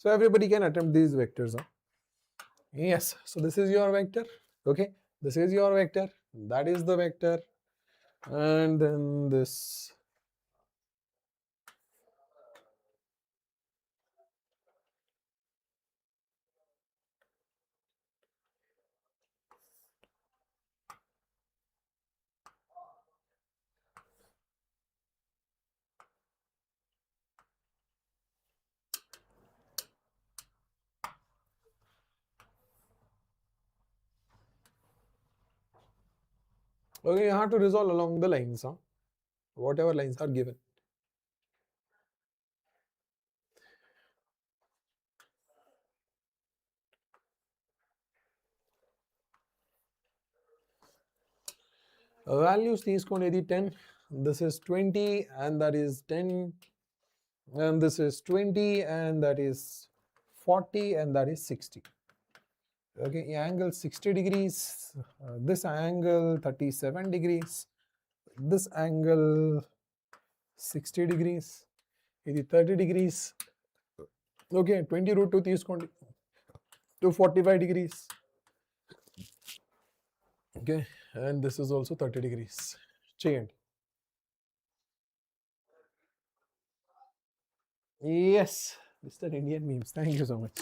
So everybody can attempt these vectors. Huh? Yes, so this is your vector. Okay, this is your vector, that is the vector, and then this. Okay, you have to resolve along the lines, huh? Whatever lines are given. Values తీసుకునేది 10, this is 20 and that is 10, and this is 20 and that is 40 and that is 60. Okay, angle 60 degrees, this angle 37 degrees, this angle 60 degrees, ఇది 30 degrees. Okay, 20√2 తీసుకోండి, 245 degrees. Okay, and this is also 30 degrees. చేయండి. Yes, Mr. Indian memes, thank you so much.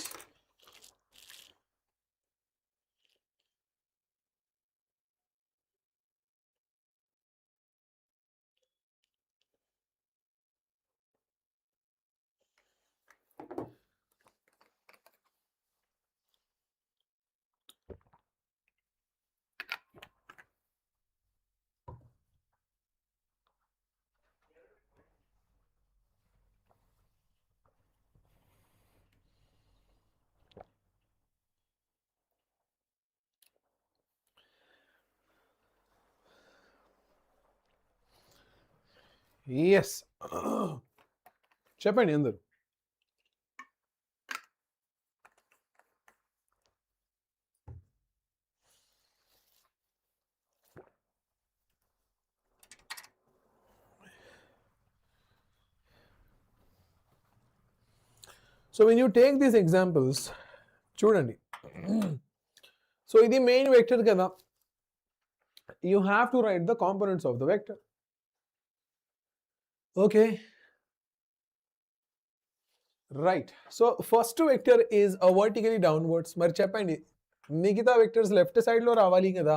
yes. చెప్పండి అందరు. So when you take these examples, చూడండి. So ఇది main vector కదా. You have to write the components of the vector. Okay. Right. So first vector is a vertically downwards. మరి చెప్పండి, మిగతా vectors left సైడ్లో రావాలి కదా,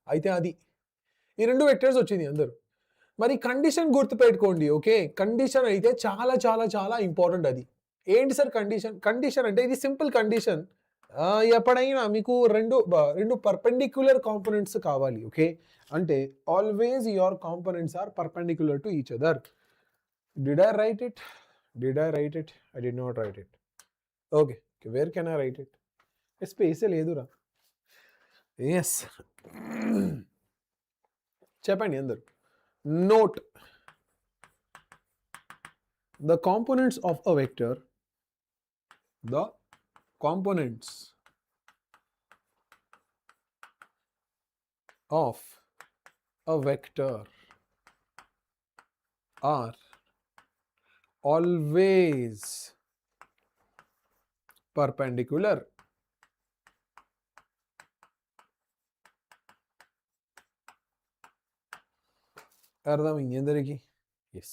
అయితే అది ఈ రెండు వెక్టర్స్ వచ్చింది అందరు. మరి కండిషన్ గుర్తుపెట్టుకోండి. ఓకే, కండిషన్ అయితే చాలా చాలా చాలా ఇంపార్టెంట్. అది ఏంటి సార్ కండిషన్? కండిషన్ అంటే ఇది సింపుల్ కండిషన్. ఎప్పుడైనా మీకు రెండు పర్పెండిక్యులర్ కాంపోనెంట్స్ కావాలి. ఓకే, అంటే always your components are perpendicular to each other. Did I write it? Did I write it? I did not write it. Okay, where can I write it? Space ledura. Yes. చెప్పండి అందరు. Note the components of a vector. The components of a vector are always perpendicular. అర్థమైంది అందరికి? Yes,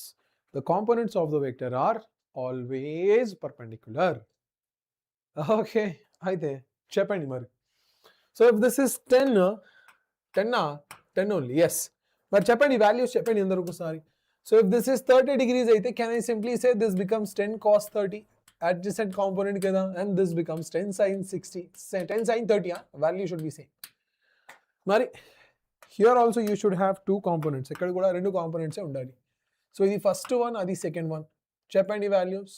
the components of the vector are always perpendicular. Okay, అయితే చెప్పండి మరి. So if this is 10 only. Yes, మరి చెప్పండి values చెప్పండి అందరూ ఒకసారి. So if this is 30 degrees అయితే can I simply say this becomes 10 cos 30 adjacent component kada, and this becomes 10 sin 60, 10 sin 30. Value should be same. Mari here also you should have two components. Ekkada kuda rendu components e undali. So ఇది first one, అది second one. చెప్పండి values.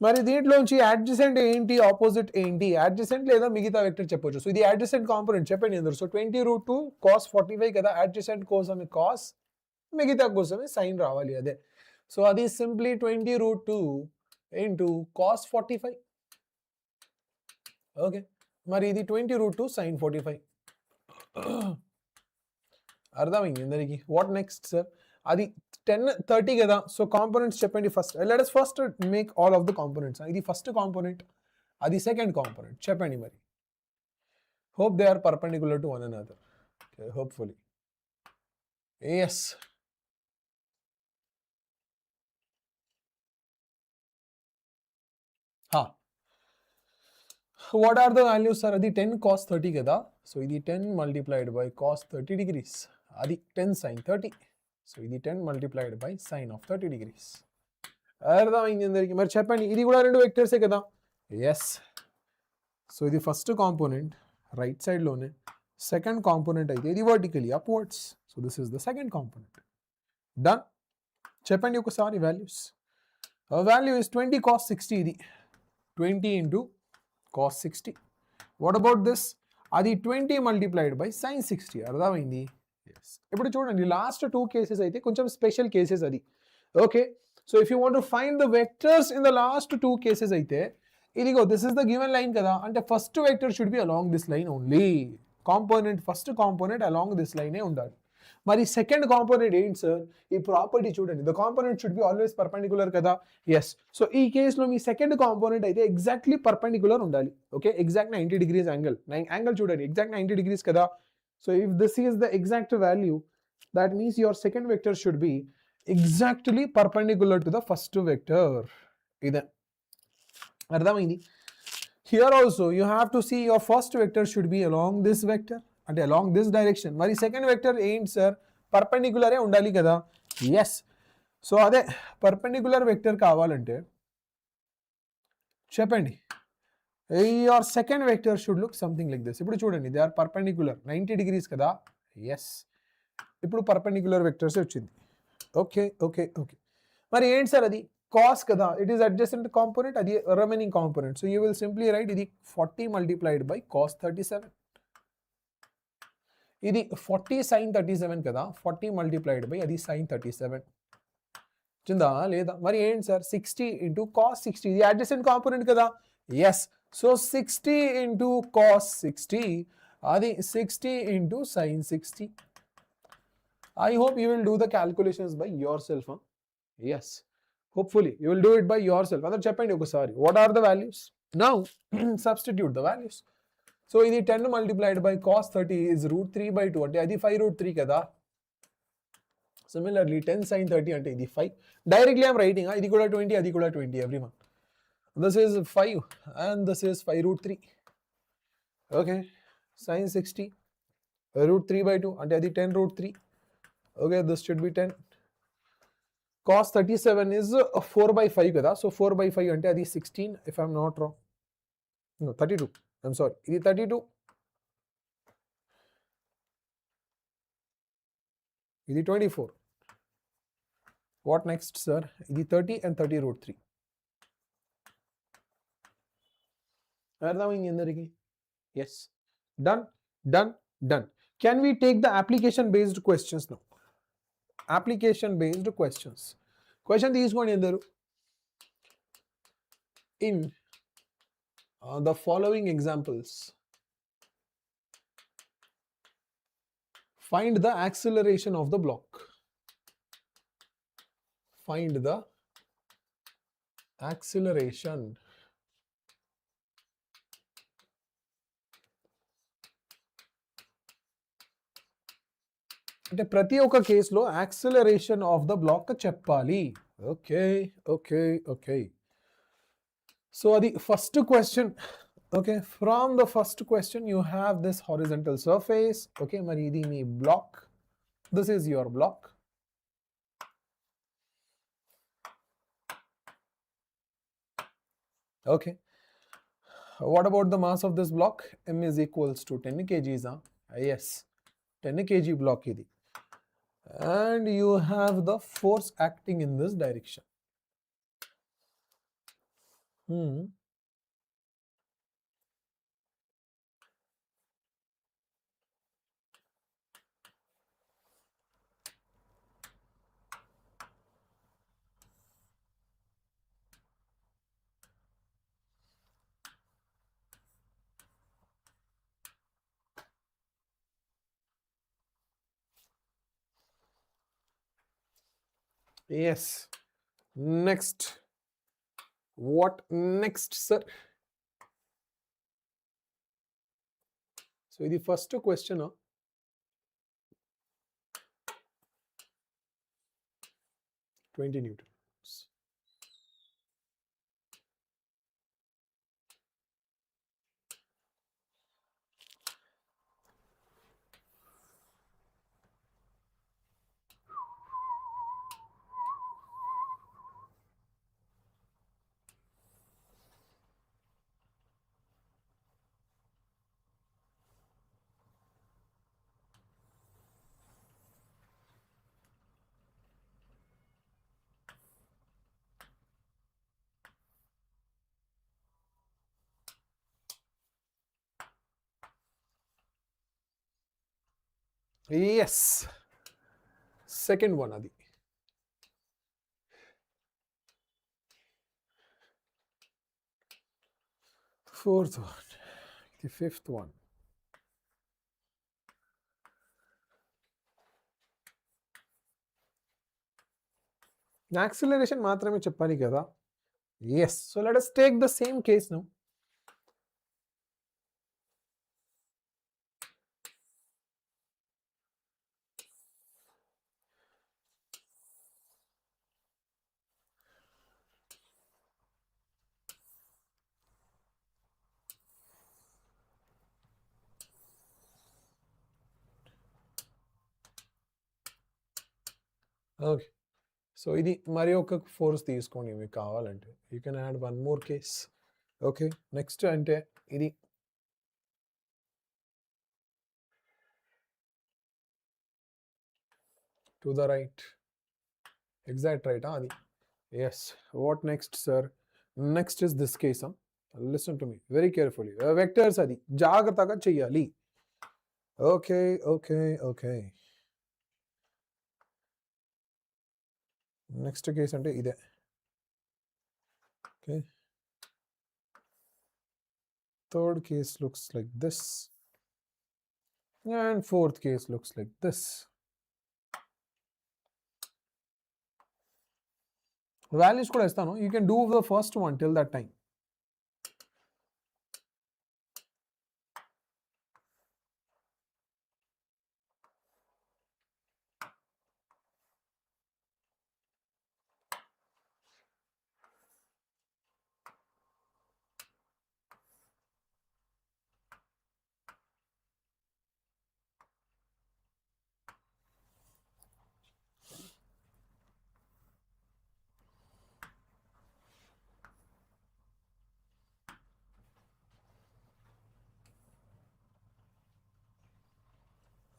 మరి దీంట్లోంచి adjacent ఏంటి, opposite ఏంటి? Adjacent లేదా మిగతా vector చెప్పొచ్చు. సో ఇది అడ్జసెంట్ కాంపోనెంట్ చెప్పండి అందరూ. సో 20√2 cos 45 కదా, అడ్జసెంట్ కోసమే కాస్, మిగతా కోసమే సైన్ రావాలి అదే. సో అది సింప్లీ 20√2 ఇంటూ కాస్ 45. ఓకే, మరి ఇది 20√2 సైన్ 45. అర్థమైంది అందరికి? What next sir? అది 10 30 కదా. సో కాంపోనెంట్స్ చెప్పండి first. Let us first make all of the components. ఇది ఫస్ట్ కాంపోనెంట్, అది సెకండ్ కాంపోనెంట్. చెప్పండి మరి. Hope they are perpendicular to one another. Hopefully yes. What are the values sir? అది 10 cos 30 కదా. So ఇది 10 multiplied by cos 30 degrees. అది 10 sin 30. So ఇది 10 multiplied by sin of 30 degrees. అర్థమైంది అందరికి? మరి చెప్పండి, ఇది కూడా రెండు వెక్టర్సే కదా. ఎస్. సో ఇది ఫస్ట్ కాంపోనెంట్ రైట్ సైడ్లోనే, సెకండ్ కాంపోనెంట్ అయితే ఇది vertically upwards. So this is the second component. Done. చెప్పండి ఒకసారి వాల్యూస్. Value is 20 cos 60. ఇది 20 into cos 60. What about this? అది 20 multiplied by sin 60. అర్థమైంది? Yes. ఇప్పుడు చూడండి, లాస్ట్ టూ కేసెస్ అయితే కొంచెం స్పెషల్ కేసెస్ అది. Okay, so if you want to find the vectors in the last two cases అయితే ఇదిగో this is the given line కదా, అంటే first vector should be along this line only. Component first component along this లైనే ఉండాలి. మరి second component ఏంటి sir? ఈ property చూడండి, the component should be always perpendicular కదా. ఎస్. సో ఈ కేసులో మీ సెకండ్ కాంపోనెంట్ అయితే ఎగ్జాక్ట్లీ పర్పెండిక్యులర్ ఉండాలి. Okay, exact 90 degrees angle. Angle చూడండి, ఎగ్జాక్ట్ 90 degrees కదా. So if this is the exact value, that means your second vector should be exactly perpendicular to the first vector. ఇదే అర్థమైంది? Here also you have to see your first vector should be along this vector, అంటే along this direction. మరి second vector ఏంటి sir? పర్పెండిక్యులరే ఉండాలి కదా. Yes. So అదే perpendicular vector కావాలంటే చెప్పండి, your second vector should look something like this. ఇప్పుడు చూడండి, దే ఆర్ పర్పెండిక్యులర్ 90 degrees కదా. ఎస్, ఇప్పుడు పర్పెండిక్యులర్ వెక్టర్స్ వచ్చింది. Okay okay okay. మరి ఏంటి సార్? అది కాస్ కదా, ఇట్ ఈస్ అడ్జసెంట్ కాంపోనెంట్, అది remaining component. So you will simply right ఇది 40 multiplied by cos 37. ఇది 40 sin 37 కదా, 40 multiplied by అది sin 37. చిందా లేదా మరి ఏంటి సార్ 60 into cos 60 ఇది adjacent component కదా yes so 60 into cos 60 అది 60 into sin 60 I hope you will do the calculations by yourself yes hopefully you will do it by yourself అందరూ చెప్పండి ఒకసారి what are the values now substitute the values so ఇది 10 multiplied by cos 30 is root 3 by 2 అంటే అది 5 root 3 కదా similarly 10 sin 30 అంటే ఇది 5 directly I'm writing ఇది కూడా 20 అది కూడా 20 everyone this is 5 and this is 5 root 3 okay sin 60 root 3 by 2 అంటే అది 10 root 3 okay this should be 10 cos 37 is 4 by 5 kada so 4 by 5 ante adi 16 if I'm not wrong no 32 I'm sorry idi 32 idi 24 what next sir idi 30 and 30 root 3 అర్థమైంది అందరికి yes done done done can we take the application based questions now application based questions question తీసుకోండి అందరూ in the following examples find the acceleration of the block find the acceleration అంటే ప్రతి ఒక్క కేసులో acceleration of the block చెప్పాలి okay okay okay so అది first question okay from the first question you have this horizontal surface okay మరి ఇది మీ block this is your block okay what about the mass of this block m is equals to 10 kgs yes 10 kg block idi and you have the force acting in this direction yes next what next sir so the first question 20 newtons yes second one adi fourth one the fifth one acceleration మాత్రమే చెప్పాలి కదా yes so let us take the same case now okay so ఇది మరి ఒక force తీసుకోండి మీకు కావాలంటే you can add one more case okay next అంటే ఇది to the right exact right అది yes what next sir next is this case listen to me very carefully vectors అది జాగ్రత్తగా చెయ్యాలి okay okay okay Next case ante ide. Okay. Third case looks like this. And fourth case looks like this. Values kuda istanu. You can do the first one till that time.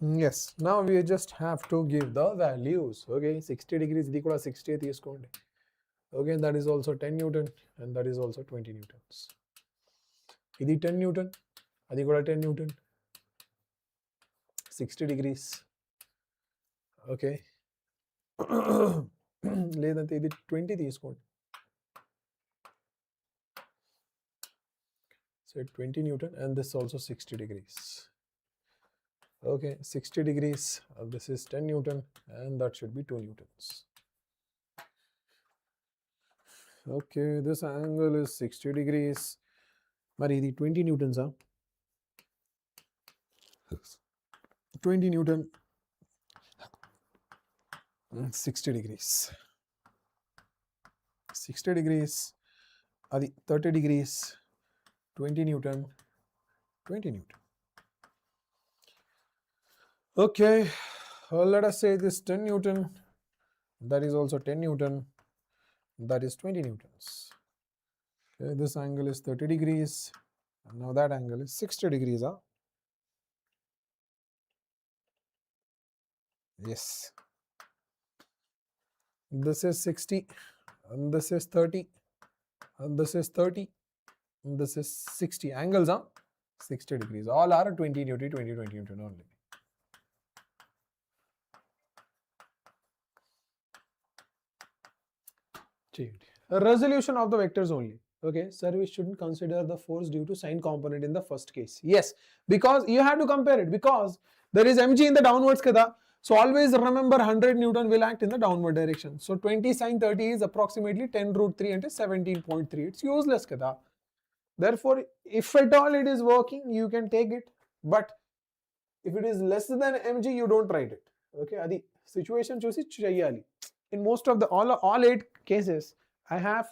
Yes, now we just have to give the values. Okay, 60 degrees ఇది కూడా 60 తీసుకోండి. Okay, that is also 10 Newton and that is also 20 Newtons. ఇది 10 Newton, అది కూడా 10 Newton. 60 degrees. Okay. లేదంటే ఇది 20 తీసుకోండి. So 20 Newton and this also 60 degrees. Okay, 60 degrees, this is 10 Newton and that should be 2 Newtons. Okay, this angle is 60 degrees. Mari idi 20 Newtons, 20 Newton, 60 degrees. 60 degrees, adi 30 degrees, 20 Newton, 20 Newton. Okay, let us say this 10 Newton, that is also 10 Newton, that is 20 Newtons. Okay, this angle is 30 degrees, and now that angle is 60 degrees. Yes. This is 60, and this is 30, and this is 30, and this is 60. Angles, 60 degrees. All are 20 Newton, 20, 20 Newton only. A resolution of the vectors only. Okay, sir, we shouldn't consider the force due to sine component in the first case. Yes, because you have to compare it, because there is mg in the downwards kada. So always remember 100 Newton will act in the downward direction. So 20 sine 30 is approximately 10 root 3 and 17.3. It's useless kada. Therefore, if at all it is working, you can take it. But if it is less than mg, you don't write it. Okay, adi situation chusi cheyyali. In most of the all 8 cases, I have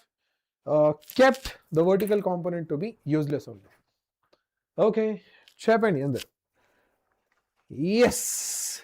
kept the vertical component to be useless only. Okay, chepandi andaru. Yes.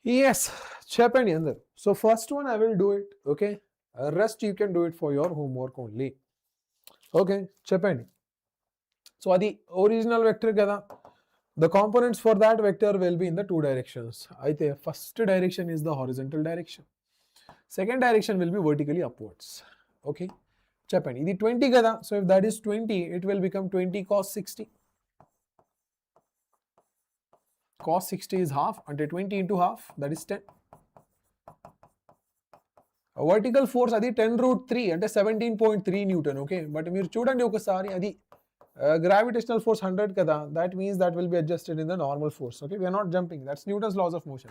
Yes, chepandi andaru. So first one I will do it. Okay, rest you can do it for your homework only. Okay, chepandi. So adi original vector kada. The components for that vector will be in the 2 directions. Aithe first direction is the horizontal direction. Second direction will be vertically upwards. Okay, chepandi. Idi 20 kada. So if that is 20, it will become 20 cos 60. Cos 60 is half, ante 20 into half, that is 10. A vertical force adi 10 root 3 ante 17.3 Newton. Okay, but meer chudandi okasari adi gravitational force 100 kada, that means that will be adjusted in the normal force. Okay, we are not jumping. That's Newton's laws of motion.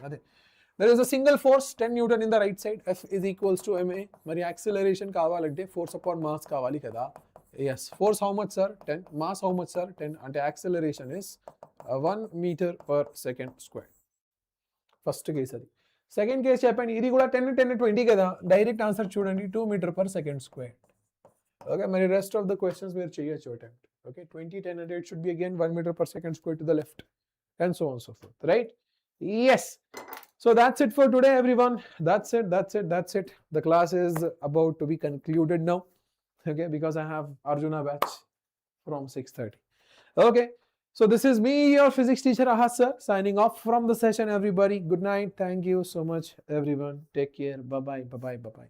There is a single force 10 Newton in the right side. F is equals to ma. Mari acceleration kavalante force upon mass kavali kada. Yes, force how much sir? 10. Mass how much sir? 10. And acceleration is 1 meter per second square. First case adi. Second case cheppandi. Idi kuda 10 10 20 kada. Direct answer chudandi 2 meter per second square. Okay, my rest of the questions were cheyacho attempt. Okay, 20 10 and it should be again 1 meter per second square to the left, and so on and so forth. Right? Yes. So that's it for today, everyone. That's it. The class is about to be concluded now. Okay, because I have Arjuna batch from 6:30. Okay. So this is me, your physics teacher Ahas sir, signing off from the session, everybody. Good night. Thank you so much, everyone. Take care. Bye bye.